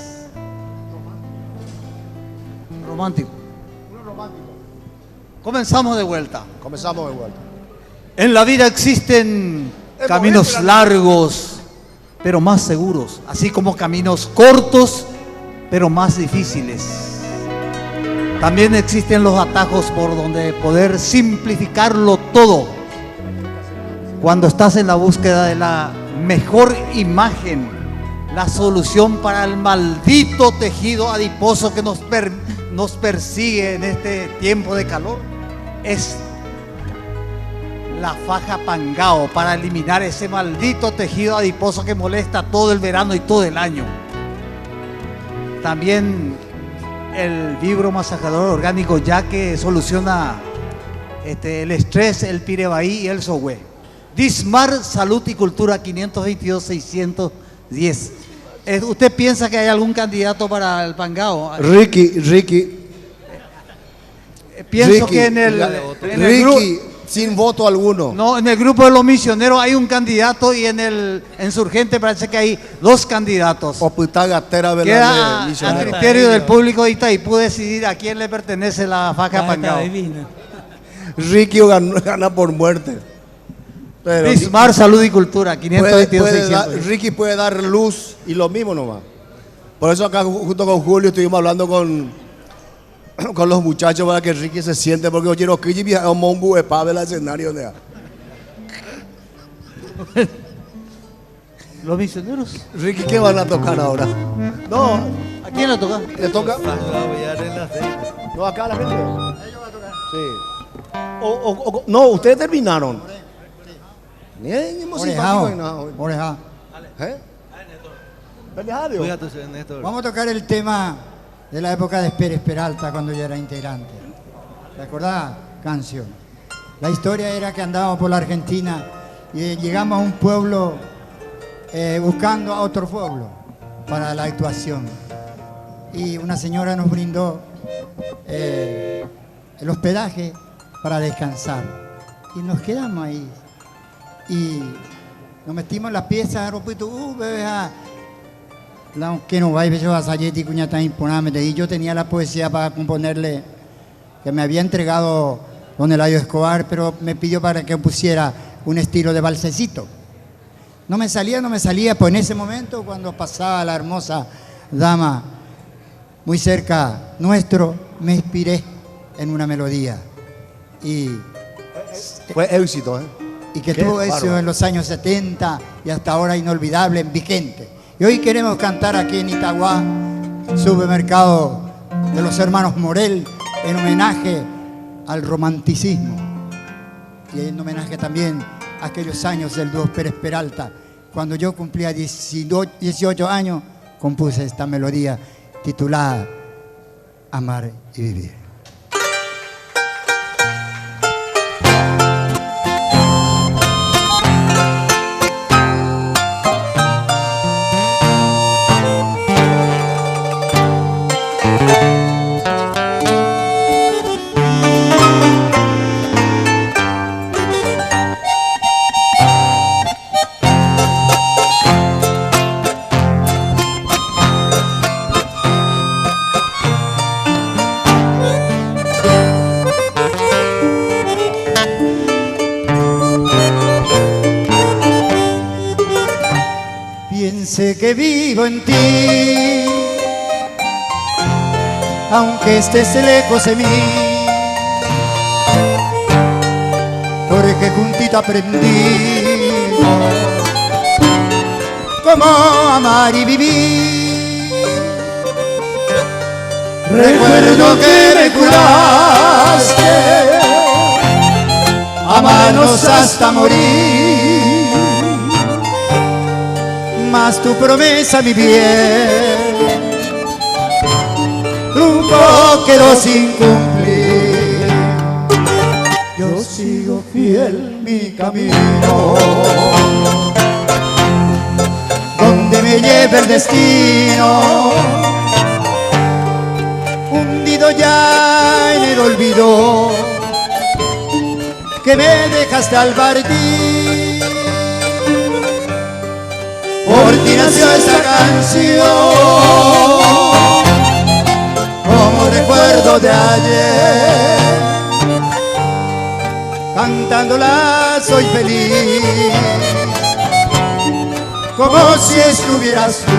Romántico. Comenzamos de vuelta. En la vida existen caminos largos, pero más seguros, así como caminos cortos, pero más difíciles. También existen los atajos por donde poder simplificarlo todo. Cuando estás en la búsqueda de la mejor imagen, la solución para el maldito tejido adiposo que nos persigue en este tiempo de calor, es la faja Pangao para eliminar ese maldito tejido adiposo que molesta todo el verano y todo el año. También el vibromasajador orgánico, ya que soluciona el estrés, el pirebaí y el sohue. Dismar Salud y Cultura 522-610. ¿Usted piensa que hay algún candidato para el Pangao? Ricky. Pienso que en el Ricky, sin voto alguno. No, en el grupo de los misioneros hay un candidato y en el Insurgente parece que hay dos candidatos. Queda a criterio del público de Itaipú decidir a quién le pertenece la faja Pangao. Ricky gana por muerte. Pero Bismar Salud y Cultura 522-600. Ricky puede dar luz y lo mismo nomás. Por eso acá junto con Julio estuvimos hablando con los muchachos para que Ricky se siente, porque oye, no que como un buepa del escenario de los misioneros. Ricky, ¿qué van a tocar ahora? No, ¿a quién le toca? ¿Le toca? No, acá a la gente. Ellos van a tocar. Sí. No, ustedes terminaron. Oreja. Vamos a tocar el tema de la época de Pérez Peralta, cuando yo era integrante. ¿Te acordás? Canción. La historia era que andábamos por la Argentina y llegamos a un pueblo buscando a otro pueblo para la actuación. Y una señora nos brindó el hospedaje para descansar. Y nos quedamos ahí. Y nos metimos en las piezas, aeropuerto, que no va a ver a Sayeti Cuñata imponamente. Y yo tenía la poesía para componerle, que me había entregado don Eladio Escobar, pero me pidió para que pusiera un estilo de balsecito. No me salía, pues en ese momento, cuando pasaba la hermosa dama muy cerca nuestro, me inspiré en una melodía. Y fue éxito, y que tuvo éxito en los años 70 y hasta ahora inolvidable, vigente. Y hoy queremos cantar aquí en Itagua, Supermercado de los Hermanos Morel, en homenaje al romanticismo y en homenaje también a aquellos años del dúo Pérez Peralta. Cuando yo cumplía 18 años, compuse esta melodía titulada Amar y Vivir. Sé que vivo en ti, aunque estés lejos de mí, porque juntito aprendimos cómo amar y vivir. Recuerdo que me curaste a manos hasta morir, mas tu promesa, mi bien, nunca quedó sin cumplir. Yo sigo fiel mi camino, donde me lleve el destino, hundido ya en el olvido que me dejaste al partir. Por ti nació esta canción, como recuerdo de ayer. Cantándola soy feliz, como si estuvieras tú.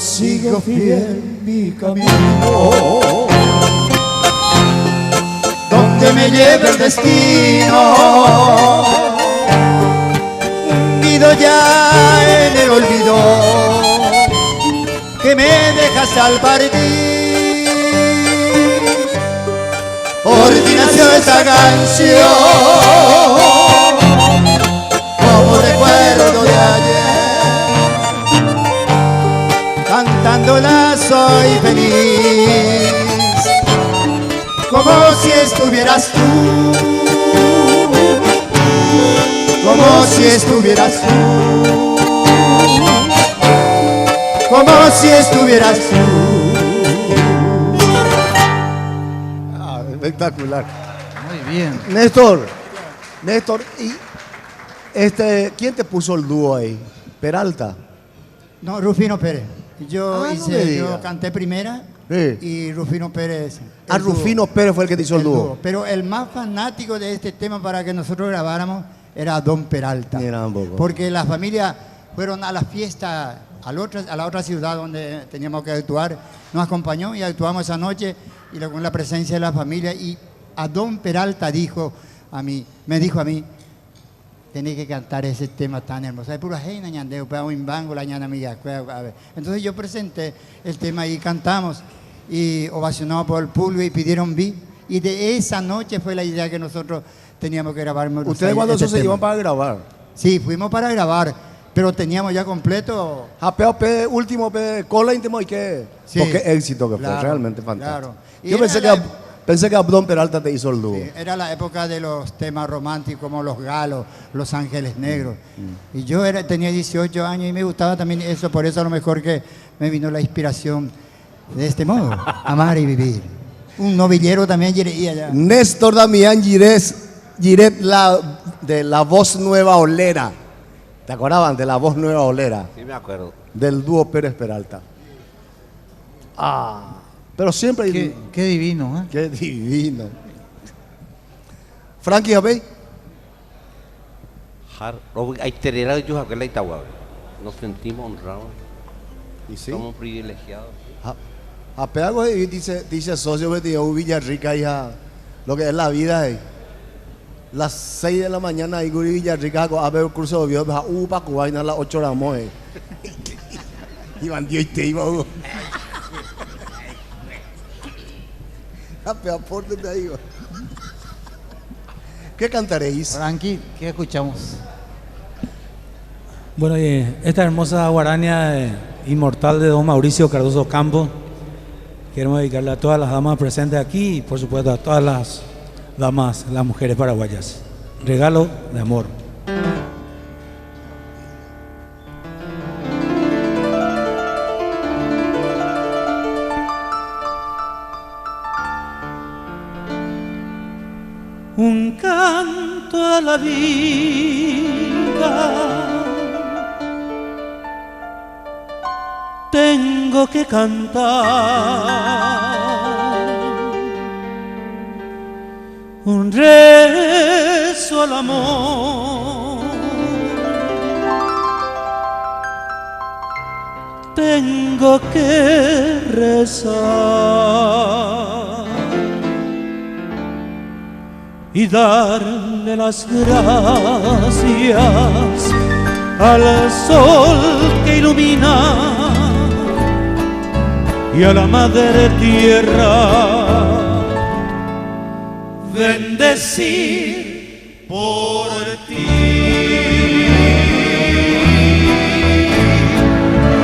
Sigo fiel mi camino, donde me lleve el destino, hundido ya en el olvido que me dejas al partir. Por ti nació esta canción, como recuerdo de ayer. Cantándola soy feliz, como si estuvieras tú, como si estuvieras tú, como si estuvieras tú. Ah, espectacular. Muy bien. Néstor, ¿y quién te puso el dúo ahí? ¿Peralta? No, Rufino Pérez. Yo no canté primera, sí, y Rufino Pérez. Rufino Pérez fue el que te hizo el dúo. Pero el más fanático de este tema para que nosotros grabáramos era Don Peralta. Mira un poco. Porque las familias fueron a la fiesta a la otra ciudad donde teníamos que actuar. Nos acompañó y actuamos esa noche y con la presencia de la familia. Y a Don Peralta me dijo a mí, tenés que cantar ese tema tan hermoso. Entonces yo presenté el tema y cantamos, y ovacionado por el público y pidieron vi. Y de esa noche fue la idea que nosotros teníamos que grabar. ¿Ustedes cuando se iban para grabar? Sí, fuimos para grabar, pero teníamos ya completo. Último cola íntimo y qué. Sí, porque éxito que fue, claro, realmente fantástico. Claro. Yo pensé que Don Peralta te hizo el dúo. Sí, era la época de los temas románticos como Los Galos, Los Ángeles Negros. Y yo tenía 18 años y me gustaba también eso, por eso a lo mejor que me vino la inspiración de este modo, amar y vivir. Un novillero también llegué allá. Néstor Damián Giret, de La Voz Nueva Olera. ¿Te acordaban de La Voz Nueva Olera? Sí, me acuerdo. Del dúo Pérez Peralta. Pero siempre... Qué divino, ¿eh? Qué divino. Frankie Abey. Nos sentimos honrados. ¿Y sí? Somos privilegiados. Apeago y dice socio que tiene Villarrica ya lo que es la vida ahí. Las 6 de la mañana ahí Guri Villarrica a ver el curso de Dios, para Cubaina a las 8 de la noche. Iban Dios y te iba. Apórtate ahí. ¿Qué cantaréis? Frankie, ¿qué escuchamos? Bueno, esta hermosa guarania inmortal de don Mauricio Cardoso Campos, Queremos dedicarle a todas las damas presentes aquí y por supuesto a todas las damas, las mujeres paraguayas. Regalo de amor. Un canto a la vida tengo que cantar, un rezo al amor tengo que rezar y darle las gracias al sol que ilumina y a la madre tierra bendecir por ti.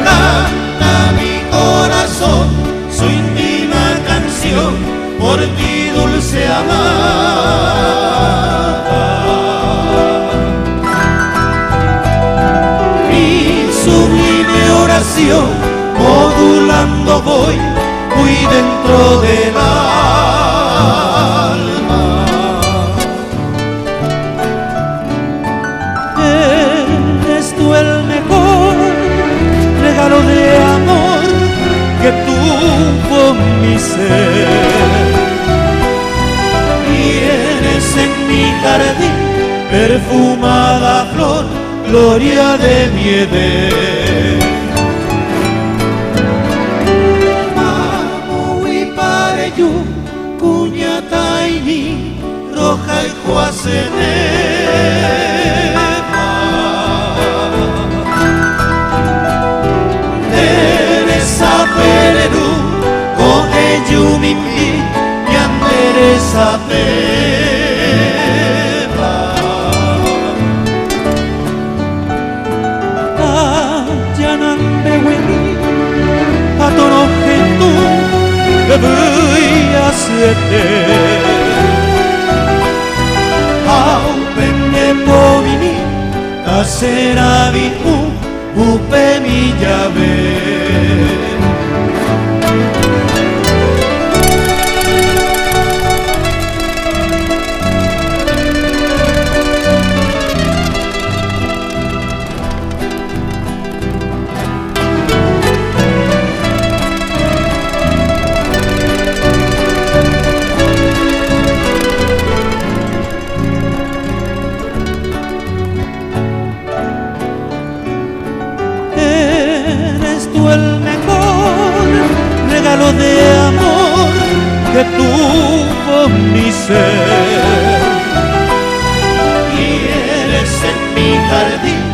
Canta mi corazón su íntima canción por ti, dulce amada. Mi sublime oración modulando voy muy dentro del alma. Eres tú el mejor regalo de amor que tuvo mi ser. Tienes en mi jardín perfumada flor, gloria de mi Edén. Mamu y pareyu, cuñataini, roja y juacenema. Teresa Pererú, con eyumimbi, Teresa Peba Ayanan bewini Atono gentu Bebuya siete Au pende pomini Kasera bihu Upe mi llave. El mejor regalo de amor que tuvo mi ser. Y eres en mi jardín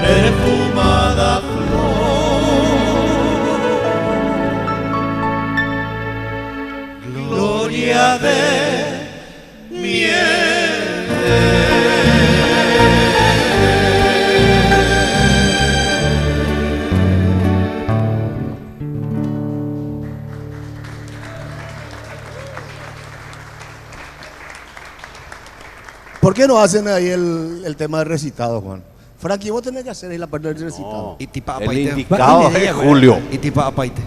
perfumada flor, gloria de mi Edén. ¿Por qué no hacen ahí el tema del recitado, Juan? Frankie, vos tenés que hacer ahí la parte del recitado. Y tipa el indicado es Julio. Y tipa apaite.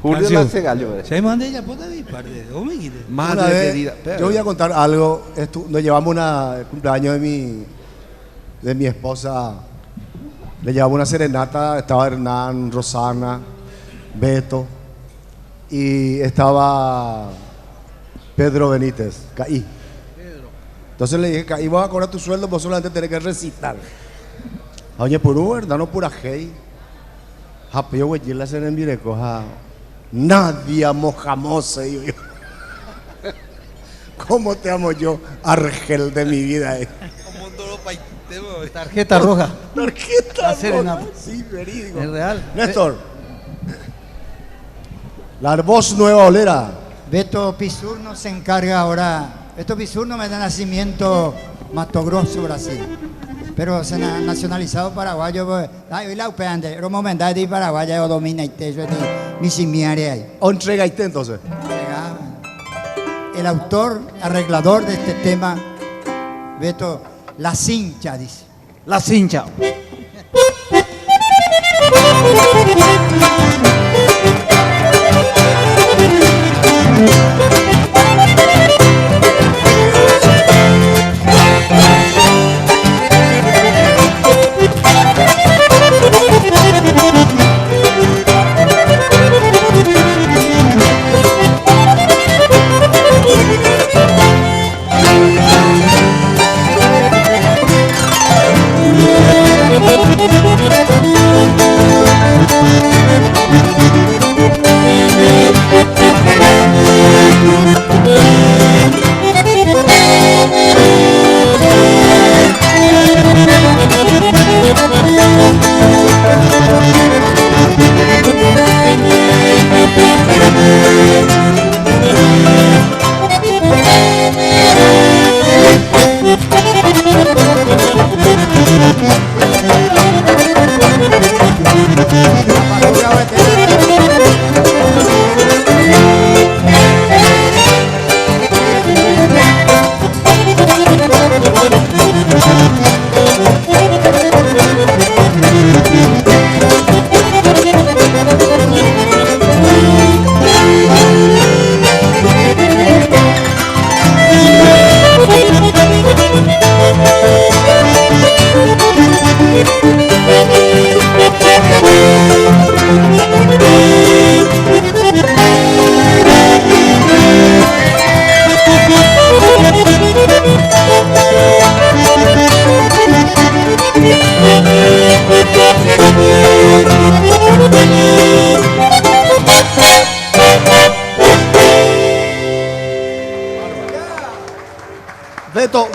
Julio la hace gallo. Si hay mande ella, puta disparte. ¿Cómo me quites? Una vez, yo voy a contar algo. Nos llevamos el cumpleaños de mi esposa. Le llevamos una serenata. Estaba Hernán, Rosana, Beto. Y estaba Pedro Benítez. Caí. Entonces le dije, Caí, vas a cobrar tu sueldo, vos solamente tenés que recitar. Oye, por un verdad, no pura hey. Japio, güey, la se en Vireco, nadie mojamos, yo. ¿Cómo te amo yo, Argel de mi vida? Tarjeta roja. Tarjeta roja. Sí, verídico. Es real. Néstor. La voz nueva olera. Beto Pisurno se encarga ahora. Beto Pisurno me da nacimiento Mato Grosso, Brasil. pero se nacionalizado paraguayo, pues, ay, la upeante, pero momento de paraguaya yo domina y te eso ni simiare ahí. ¿O entrega usted entonces? El autor, arreglador de este tema, Beto, La Cincha, dice. La Cincha.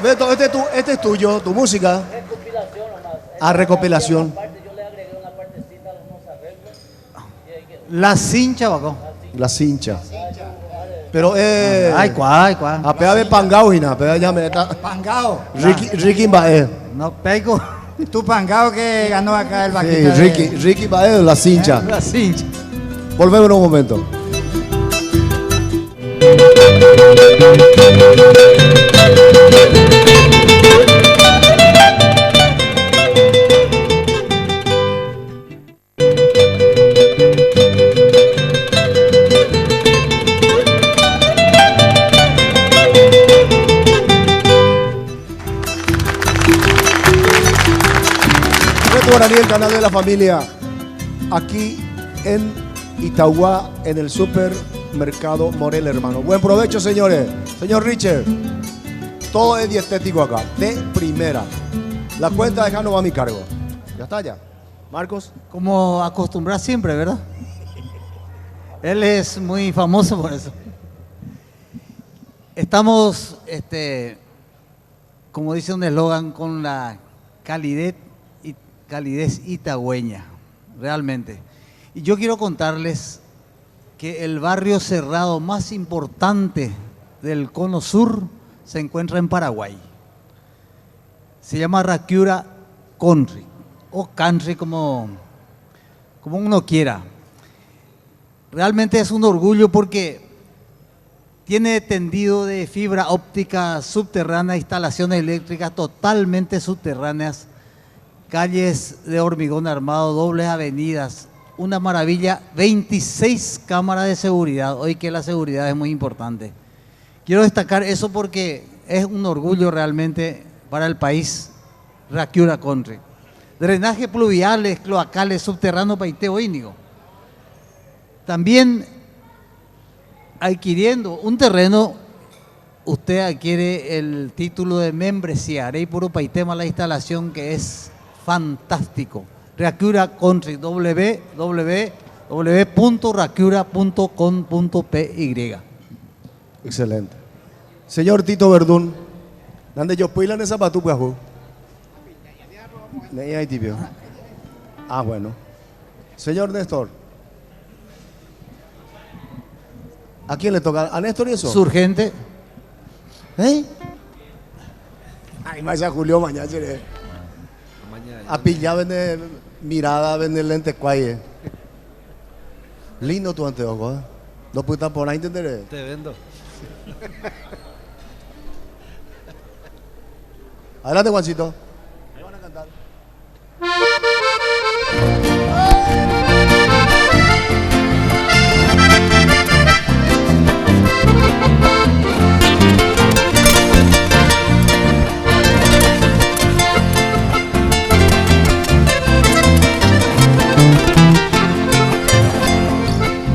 Beto, este es tuyo, tu música. A recopilación. La Cincha, Baco. La Cincha. Pero Ay, cuál. a pega de Pangao y nada, pega ya me está. Pangao. Ricky Bae. No, pego. Tu Pangao que ganó acá el Sí, vaquita. Ricky Bae, La Cincha. La Cincha. Volvemos en un momento. Guaraní, el canal de la familia, aquí en Itauguá, en el supermercado Morel Hermano. Buen provecho, señores. Señor Richard, todo es dietético acá, de primera. La cuenta de Jano va a mi cargo. Ya está ya. Marcos. Como acostumbrar siempre, ¿verdad? Él es muy famoso por eso. Estamos, como dice un eslogan, con la calidez itagüeña, realmente. Y yo quiero contarles que el barrio cerrado más importante del Cono Sur se encuentra en Paraguay. Se llama Raquiura Country, o Country como uno quiera. Realmente es un orgullo porque tiene tendido de fibra óptica subterránea, instalaciones eléctricas totalmente subterráneas, calles de hormigón armado, dobles avenidas, una maravilla, 26 cámaras de seguridad, hoy que la seguridad es muy importante. Quiero destacar eso porque es un orgullo realmente para el país, Raquiura Country. Drenaje pluviales, cloacales, subterráneo, Paiteo, Íñigo. También adquiriendo un terreno, usted adquiere el título de membresía, Arey Puro Paitema, la instalación que es fantástico. Raquiura Country, www.raquiura.com.py. Excelente. Señor Tito Verdún, ¿dónde yo puedo en esa patu, pues? Ah, bueno. Señor Néstor, ¿a quién le toca? ¿A Néstor y eso? Surgente. Ay, más a Julio mañana. A pillar vende mirada, vende lente cuaye. Lindo tu anteojo, ¿eh? No puedes por ahí entender. Te vendo. Adelante, Juancito. Me van a cantar.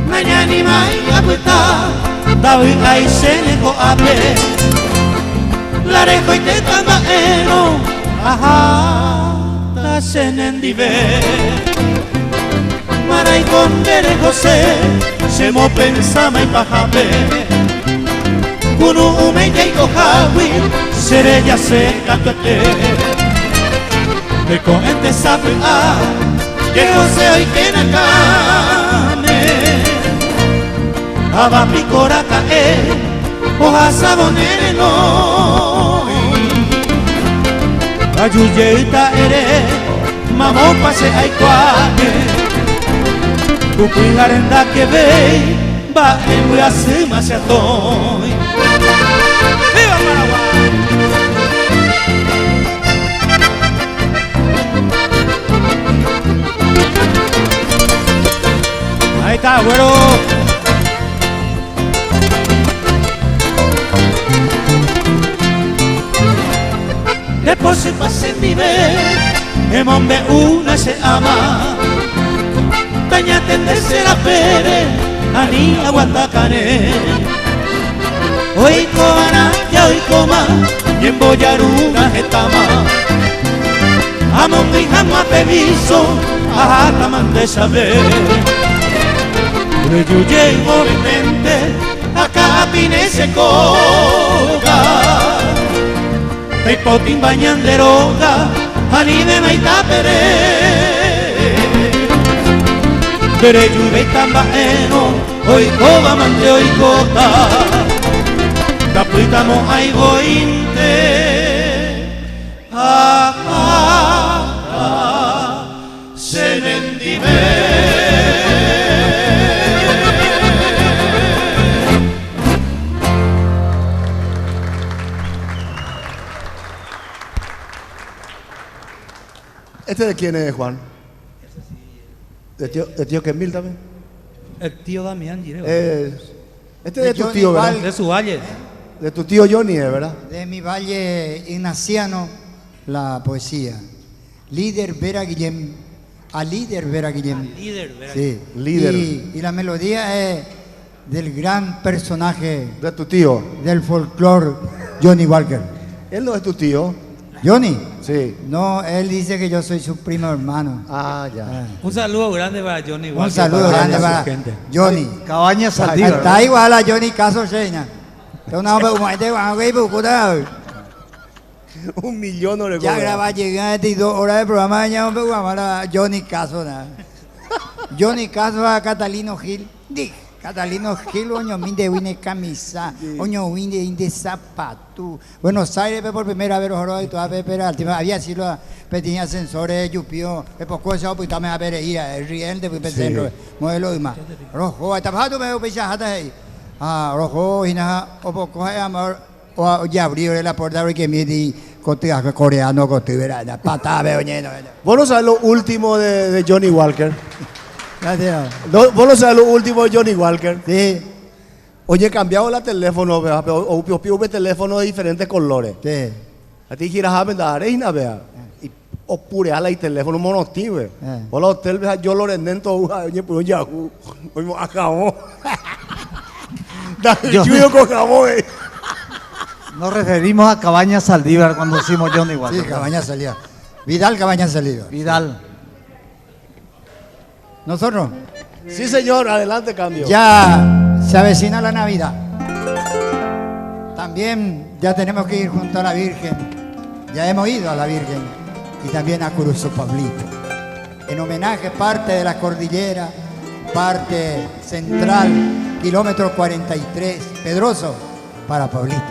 Mañana y mañana puesta, David ahí se negó a ver. La rejo y te tamaeno, ajá, ta senen dive. Maray con dere José, se mo pensama y pajape. Kunu ume y kohawi, serella se catuete. De con este sabe a, que José hoy que nakane. Aba picora cae, hoja sabonere no. Ayuyeita ere, mamón pase ay cuaque. Cupi garenda que ve, va en voy a hacer más a toy. ¡Viva Paraguay! Ahí está, güero. Después se pasa en nivel, el hombre una se ama. Taña tenderse la pere, ani aguanta cane. Hoy cobana, ya hoy coma, y en Boyaruna estama. Amon mi jamo a peviso, a taman de saber. Reyuye y movimiento, acá pine se coga. Te potin bañan de roga, anime maita pere. Pere lluve tambaeno, hoy coba mante hoy cota. Tapitamo ay gointe, se nendive. ¿Este de quién es, Juan? ¿De tío Kemil también? El tío Damián Gireo. Este es de tu Johnny tío, ¿verdad? Val. De su valle. De tu tío Johnny, ¿verdad? De mi valle ignaciano, la poesía. Líder Vera Guillem, a líder Vera Guillem. Líder, ¿verdad? Sí, Líder. Y la melodía es del gran personaje De tu tío. del folclore, Johnny Walker. Él no es tu tío. Johnny, Sí. no, él dice que yo soy su primo hermano. Ah, ya. Un saludo grande para Johnny Un Walker, saludo para grande toda su para gente. Johnny. Cabaña Saldívar. Está igual a Johnny Caso Seña. Una hombre como este, van a ver, Un millón no le ya cobra. graba, llegan estas 2 horas de programa, ya hombre, vamos a Johnny Caso. Johnny Caso a Catalino Gil. Catalino Gil, oño min de wine camisa, oño win de inde zapato. Buenos Aires, por primera vez, y toda pepera, había sido, tenía sensores, yupio, poco esa pues también a ver ahí, el riel de centro, modelo y más. Rojo, está bajando, me voy a hacer ahí. Ah, rojo, y nada, o poco hay amor, o ya abrió la puerta que me di coreano, con tu verano, patada, veo lleno. Vos no sabés lo último de Johnny Walker. Gracias. No, vos no sabés lo último de Johnny Walker. Sí, Oye, cambiado la teléfono, vea, pero o teléfono de diferentes colores. sí. A ti quieras a vender arena, vea. Y o pure ala y teléfono monotive. Hola hotel, vea, yo lo rendento, oye, pues Yahoo. Oye, acabó. Yo con jamón. Nos referimos a Cabaña Saldívar cuando hicimos Johnny Walker. Sí, Cabaña salida. Vidal Cabaña salida. Vidal. Nosotros Sí, señor, adelante, cambio. ya se avecina la Navidad. También ya tenemos que ir junto a la Virgen. Ya hemos ido a la Virgen y también a Cruzo Pablito. En homenaje parte de la cordillera, parte central, kilómetro 43, Pedroso, para Pablito.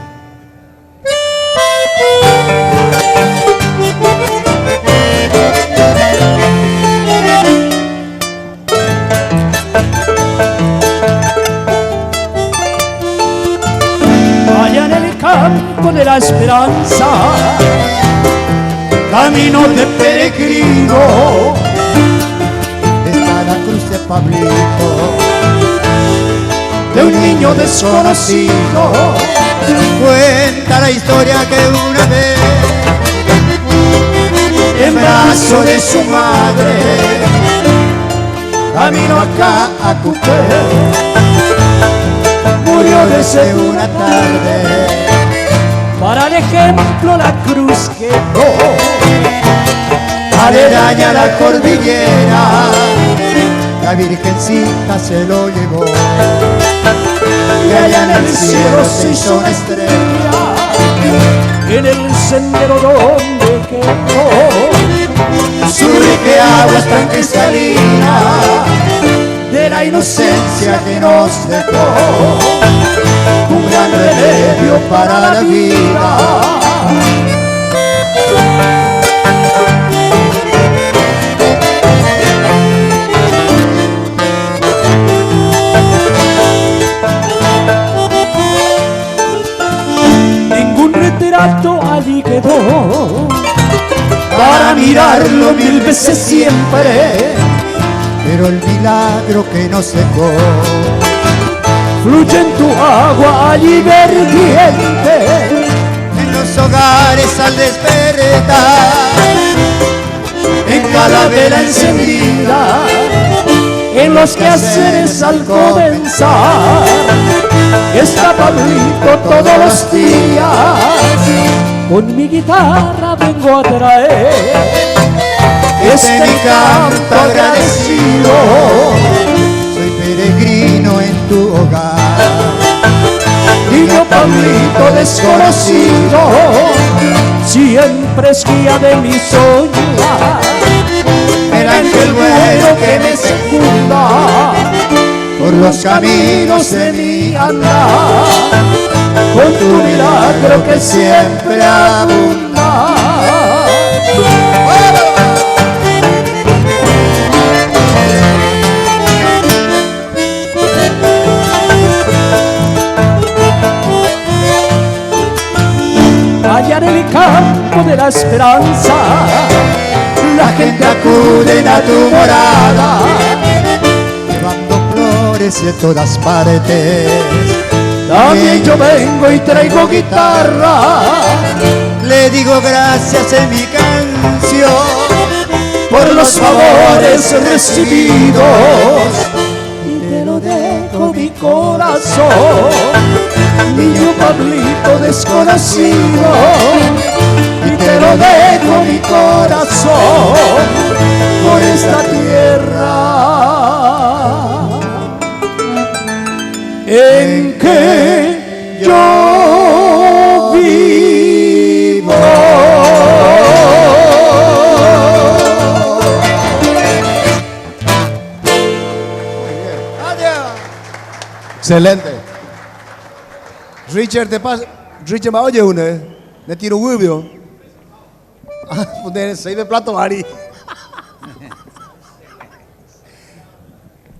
la esperanza, camino de peregrino, está la cruz de Pablito, de un niño desconocido. Cuenta la historia que una vez, en brazo de su madre, camino acá a Cupé, murió desde una tarde. Para el ejemplo la cruz quedó, aledaña la cordillera, la virgencita se lo llevó. y allá en el cielo se hizo una estrella, en el sendero donde quedó su rica agua tan cristalina, de la inocencia que nos dejó, un gran remedio para la vida. Ningún retrato allí quedó para mirarlo mil veces siempre, pero el milagro que nos dejó fluye en tu agua allí vertiente, en los hogares al despertar, en cada vela encendida, en los quehaceres al comenzar. Está Pablito todos los días, con mi guitarra vengo a traer este mi canto agradecido. Soy peregrino en tu hogar, Niño Pablito desconocido, siempre es guía de mi soñar, el ángel bueno que me secunda por los caminos de mi andar, con tu milagro que siempre abunda. Allá en el campo de la esperanza, la gente acude a tu morada, llevando flores de todas partes. también yo vengo y traigo guitarra, Le digo gracias en mi canción por los favores recibidos, y te lo dejo mi corazón, niño Pablito desconocido, y te lo dejo mi corazón por esta tierra en que yo vivo. Excelente. Richard, te pasa. Richard, me oye uno, ne tiro huevio. Ah, poner 6 de plato, Mari.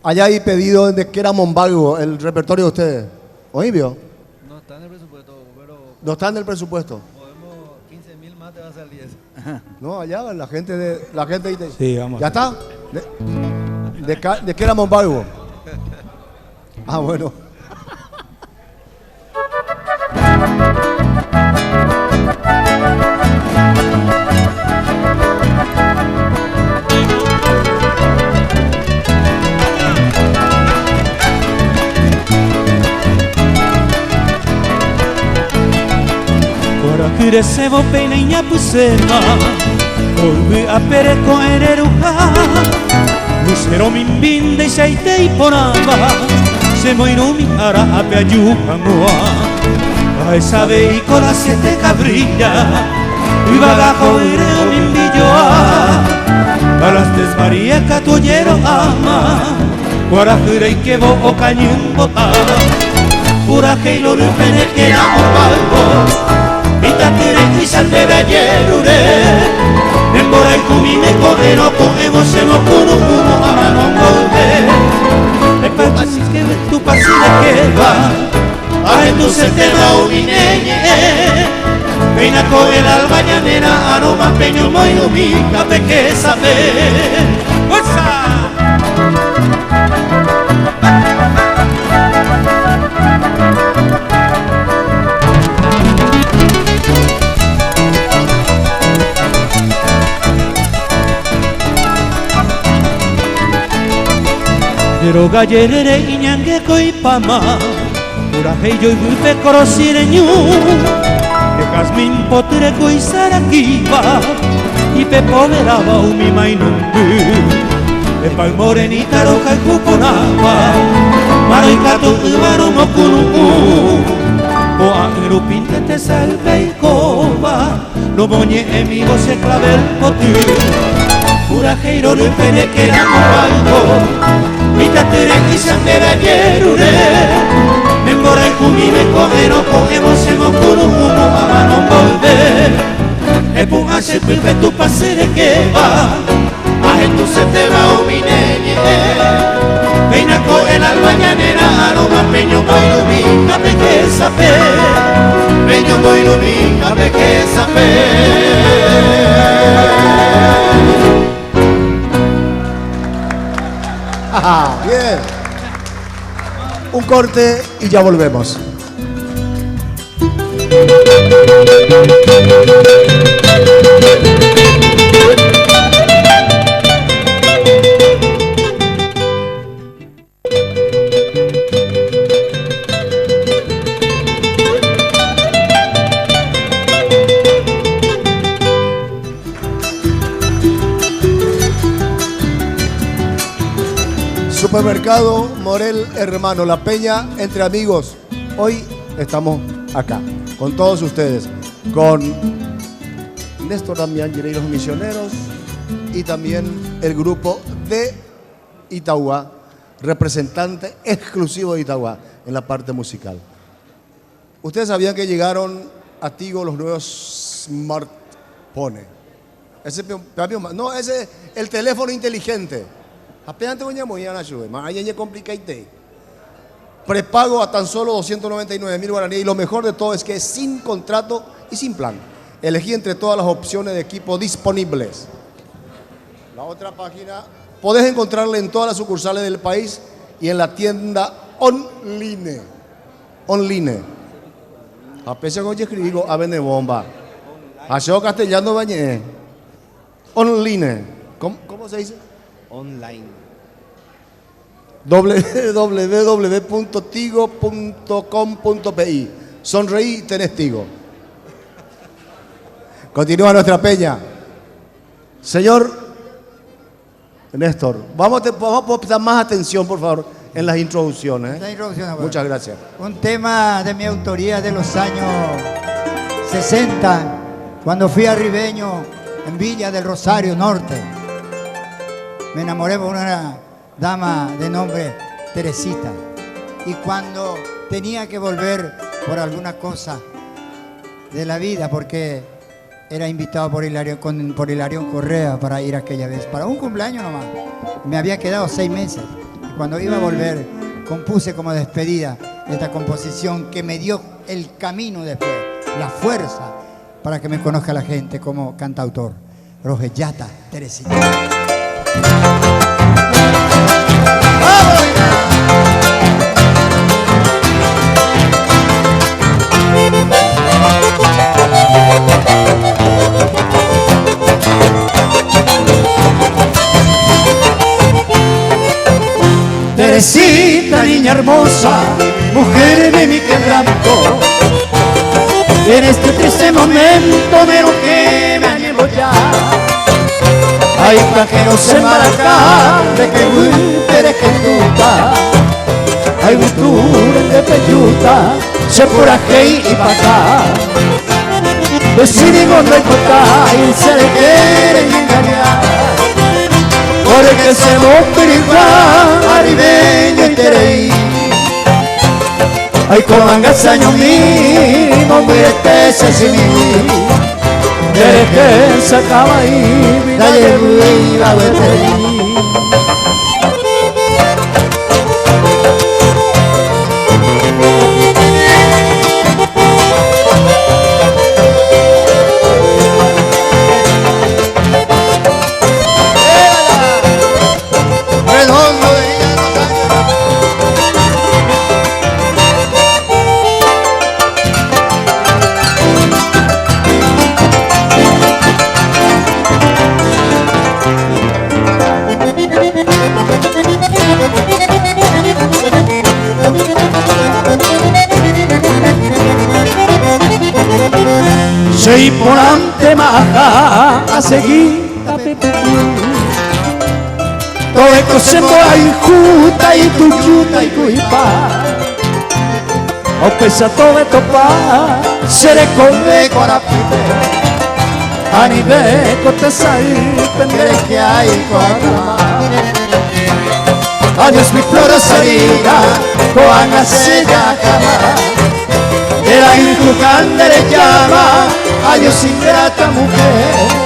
Allá hay pedido de que era Mombalgo, el repertorio de ustedes. ¿Oí, vio? No está en el presupuesto, pero No está en el presupuesto. podemos 15.000 más, te va a salir eso. No, allá la gente dice. Sí, vamos. ¿Ya está? ¿De qué era Mombalgo? Ah, bueno. Recebo pena y pusema, volví a pereco en eruja, lucero mimbinde y seite y poramba, se moiró mi cara a peayucangoa, a esa vehícola 7 cabrillas, y bagajo ireo mimbilloa, a las desmaría catollero ama, guarajura y quebo o cañón bota, pura que lo rupene que era un palco. Itatere y salvera yerure, embora y cumine correro cogemos se lo puro como a mano golpe. Me parece que tu pasile que va, a tu se te va o vineñe, Peina con el alba llanera, aroma peño muy ubica, que saber. ¡Fuerza! Pero gallerere iñangue koipama Uraje yo y pe corosireñu De casmin potere koisarakiba Y pe poveraba umi mainumbu De pal morenita roja y cuponaba Maro y cato ubaro mokunumu O angru pintete salve y coba No moñe emigo se clave el potu Uraje y rolo y pene que era algo Mita tere kisandera yerure Membora y kumime kohero kohemo semo kuru umu amano volver Epun hace pilpe tu pasere que va Aje tu se te va umineye Peina con el alba llanera aroma peño boirubi Cape que sabe Peño boirubi cape que sabe Bien. Un corte y ya volvemos. Supermercado Morel Hermano, La Peña entre amigos. Hoy estamos acá con todos ustedes, con Néstor Damián Giray, los misioneros, y también el grupo de Itauguá, representante exclusivo de Itauguá en la parte musical. Ustedes sabían que llegaron a Tigo los nuevos smartphones. Ese es el teléfono inteligente. Apenas te voy a morir a la lluvia, más allá complicate. Prepago a tan solo 299.000 guaraníes y lo mejor de todo es que es sin contrato y sin plan. Elegí entre todas las opciones de equipo disponibles. La otra página podés encontrarla en todas las sucursales del país y en la tienda online. Online. A pesar que yo escribí a vende bomba. A yo castellano bañé. Online. ¿Cómo se dice? Online. www.tigo.com.pi. Sonreí y tenés Tigo. Continúa nuestra peña. Señor Néstor, vamos a prestar más atención, por favor, en las introducciones. Muchas gracias. Un tema de mi autoría de los años 60, cuando fui a Ribeño, en Villa del Rosario Norte. Me enamoré de una dama de nombre Teresita. Y cuando tenía que volver por alguna cosa de la vida, porque era invitado por Hilarión Correa para ir aquella vez, para un cumpleaños nomás. Me había quedado 6 meses. Y cuando iba a volver, compuse como despedida esta composición que me dio el camino después, la fuerza para que me conozca la gente como cantautor. Rogellata Teresita. Teresita, niña hermosa, mujer de mi quebranto, en este triste momento me enojé, me anhelo ya. Hay extranjeros en Maracá, de que eres que tuta, hay virtudes de peyuta, se por aquí y pa' acá. Decidimos no importar y se le quieren engañar, porque somos piriguá, aribeño y tereí. Ay, con angasaño mismo, muérete se mí. Desde que se acaba ahí, vida de la veterí. maha a seguir a todo esto se moa injusta y tu yuta y cuipa o pesa todo esto pa se le come corapite a nivel cotesai pendere que hay cuadra adiós mi flor sería coana sella cama era ir tu candere llama adiós ingrata mujer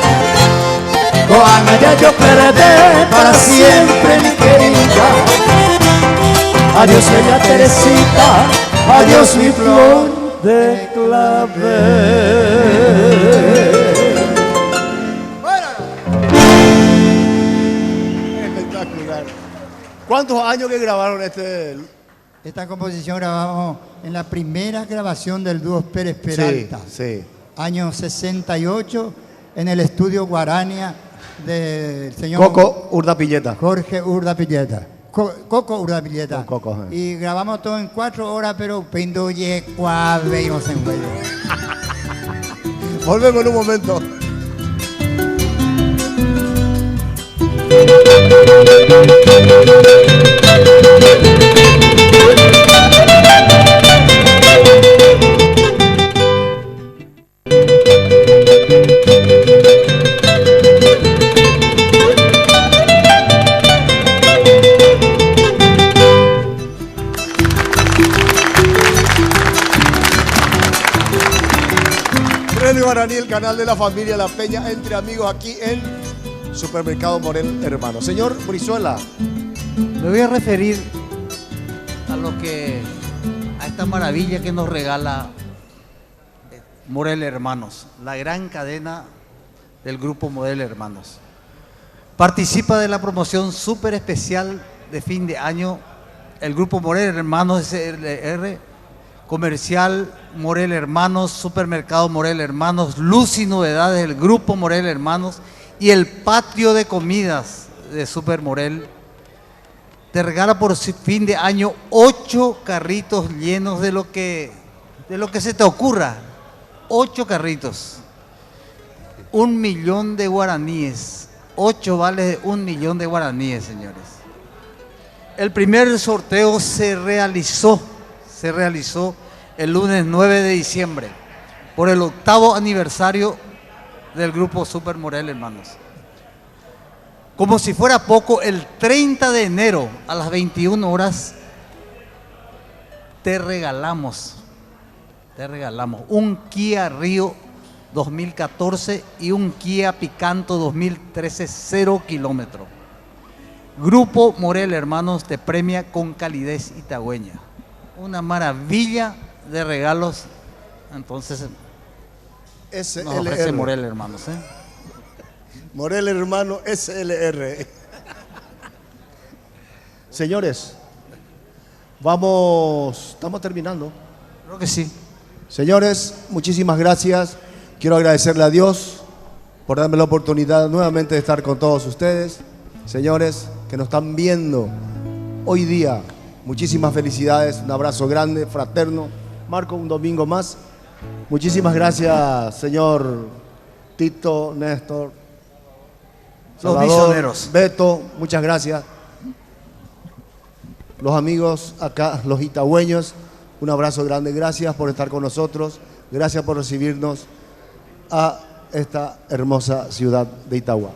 Coana ya yo perdí para siempre mi querida. Adiós bella Teresita, adiós mi flor de clavel. Espectacular. ¿Cuántos años que grabaron Esta composición grabamos en la primera grabación del dúo Pérez Peralta. Sí. Año 68 en el estudio Guarania del señor Coco Urdapilleta. Jorge Urdapilleta. Coco Urdapilleta. Coco, y grabamos todo en 4 horas, pero pendo ye cuave y no se mueve. Volvemos en un momento. Guaraní, el canal de la familia La Peña, entre amigos aquí en Supermercado Morel Hermanos. Señor Brizuela. Me voy a referir a esta maravilla que nos regala Morel Hermanos, la gran cadena del grupo Morel Hermanos. Participa de la promoción súper especial de fin de año el grupo Morel Hermanos SRR, Comercial Morel Hermanos, Supermercado Morel Hermanos, Luz y Novedades del Grupo Morel Hermanos y el patio de comidas de Super Morel. Te regala por fin de año 8 carritos llenos de lo que se te ocurra. 8 carritos. 1 millón de guaraníes. 8 vales de 1 millón de guaraníes, señores. El primer sorteo se realizó el lunes 9 de diciembre por el 8º aniversario del grupo Super Morel Hermanos. Como si fuera poco, el 30 de enero a las 21 horas te regalamos un Kia Rio 2014 y un Kia Picanto 2013 0 kilómetros. Grupo Morel Hermanos te premia con calidez itagüeña. Una maravilla de regalos. Entonces nos ofrece Morel Hermanos. Morel Hermano SLR. Señores, estamos terminando. Creo que sí. Señores, muchísimas gracias. Quiero agradecerle a Dios por darme la oportunidad nuevamente de estar con todos ustedes. Señores que nos están viendo hoy día, muchísimas felicidades, un abrazo grande, fraterno. Marco, un domingo más. Muchísimas gracias, señor Tito, Néstor, Salvador, los misioneros. Beto, muchas gracias. Los amigos acá, los itagüeños, un abrazo grande. Gracias por estar con nosotros. Gracias por recibirnos a esta hermosa ciudad de Itagua.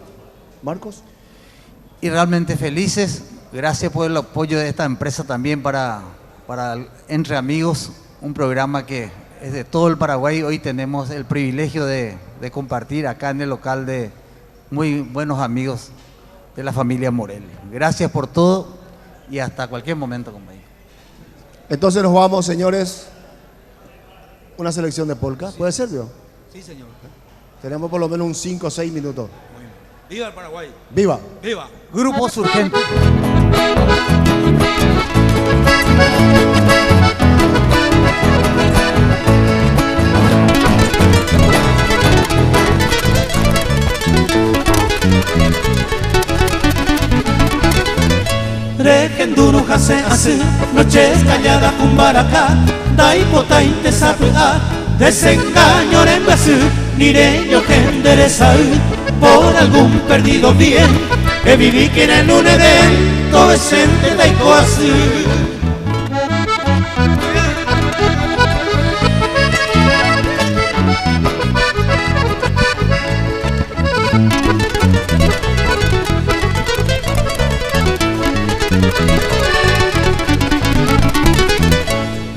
Marcos. Y realmente felices. Gracias por el apoyo de esta empresa también para Entre Amigos, un programa que es de todo el Paraguay. Hoy tenemos el privilegio de compartir acá en el local de muy buenos amigos de la familia Morel. Gracias por todo y hasta cualquier momento, compañero. Entonces nos vamos, señores. Una selección de polka. Sí. ¿Puede ser, Dios? Sí, señor. Tenemos por lo menos un 5 o 6 minutos. ¡Viva el Paraguay! ¡Viva! ¡Viva! Grupo Surgente. Regenduru hace noches calladas con baracá, dai potainte sapea, desengaño en Brasil, nireño que enderezar por algún perdido bien, que viví que en un evento decente taiko así.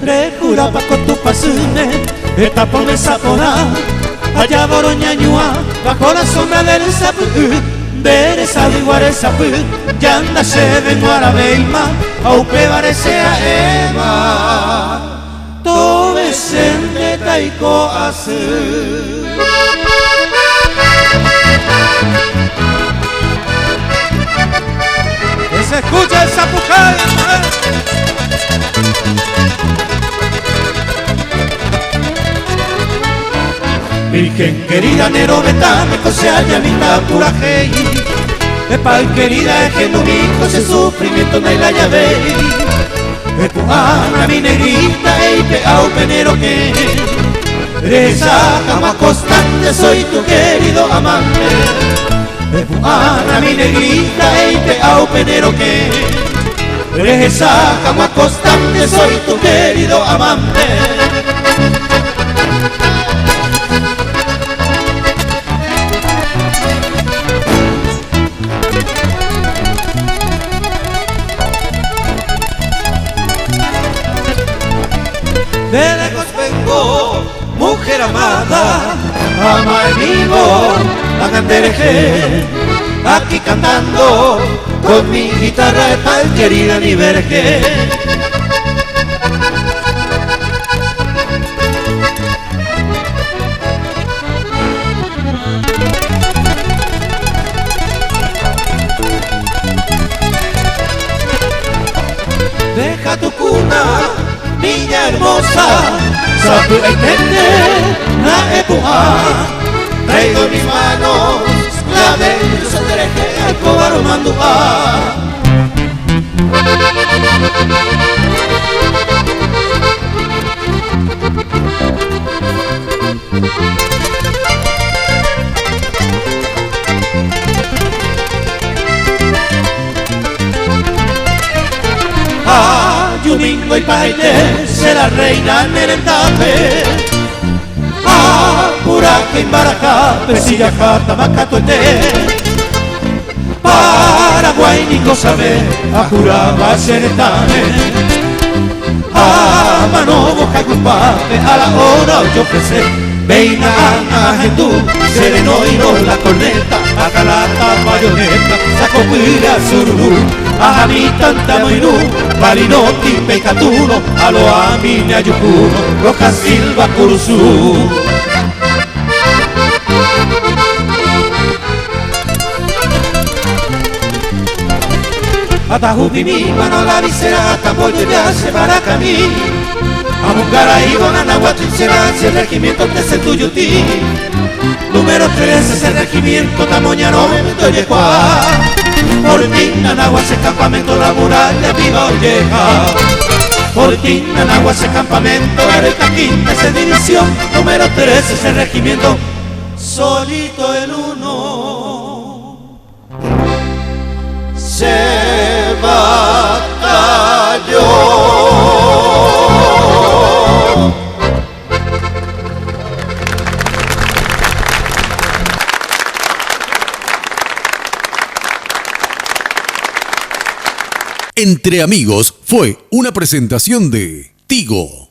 Recura pa' con tu pasune, esta pone sapona, allá boroñañua, bajo la sombra del sapú, del sabu igual sapú, ya anda se ven guarabeima, aupe parece a Eva, todo decente taiko hace. Que se escucha el zapucay, Virgen querida, Nero betame, cosea llamita pura hey. Epal querida, es que no mijo ese sufrimiento de la llave. Ana mi negrita, te au penero que esa cama constante, soy tu querido amante. Ana mi negrita, te au penero que esa cama constante, soy tu querido amante. De lejos vengo, mujer amada, ama el vivo, la cantereje, aquí cantando con mi guitarra de tal querida ni verge. Deja tu cuna, niña hermosa, sabe entender la época. Traigo en mis manos la de su derecha al cobaro mandua. Yuningo y Paite será reina en el tape. Puraca y Baracape, Sillacata, Macatoete. Paraguay ni cosa ve, Juraba Seretane. Manobo, Jacupape, a la hora yo ofrecer. Veina, Agendú, Sereno y no la corneta. Acalata, bayoneta, Sacopira, Sururú. Ajami tanta moinú, Palinoti, Pecatuno, Aloami, Ayucuno, Roja Silva, Curuzú. Atajupimi, mano la visera, Tamboyo ya se para camí. Amungara y Bonanahuatl, Serán, el regimiento de Setuyutí. Número 13 es el regimiento Tamoñano, Mendoyecuá. Fortín, Anahuas, ese campamento, la muralla viva Olleja. Fortín, Anahuas, ese campamento, Areca, quinta, esa división. Número 13 es el regimiento, solito el uno. Se batalló. Entre Amigos fue una presentación de Tigo.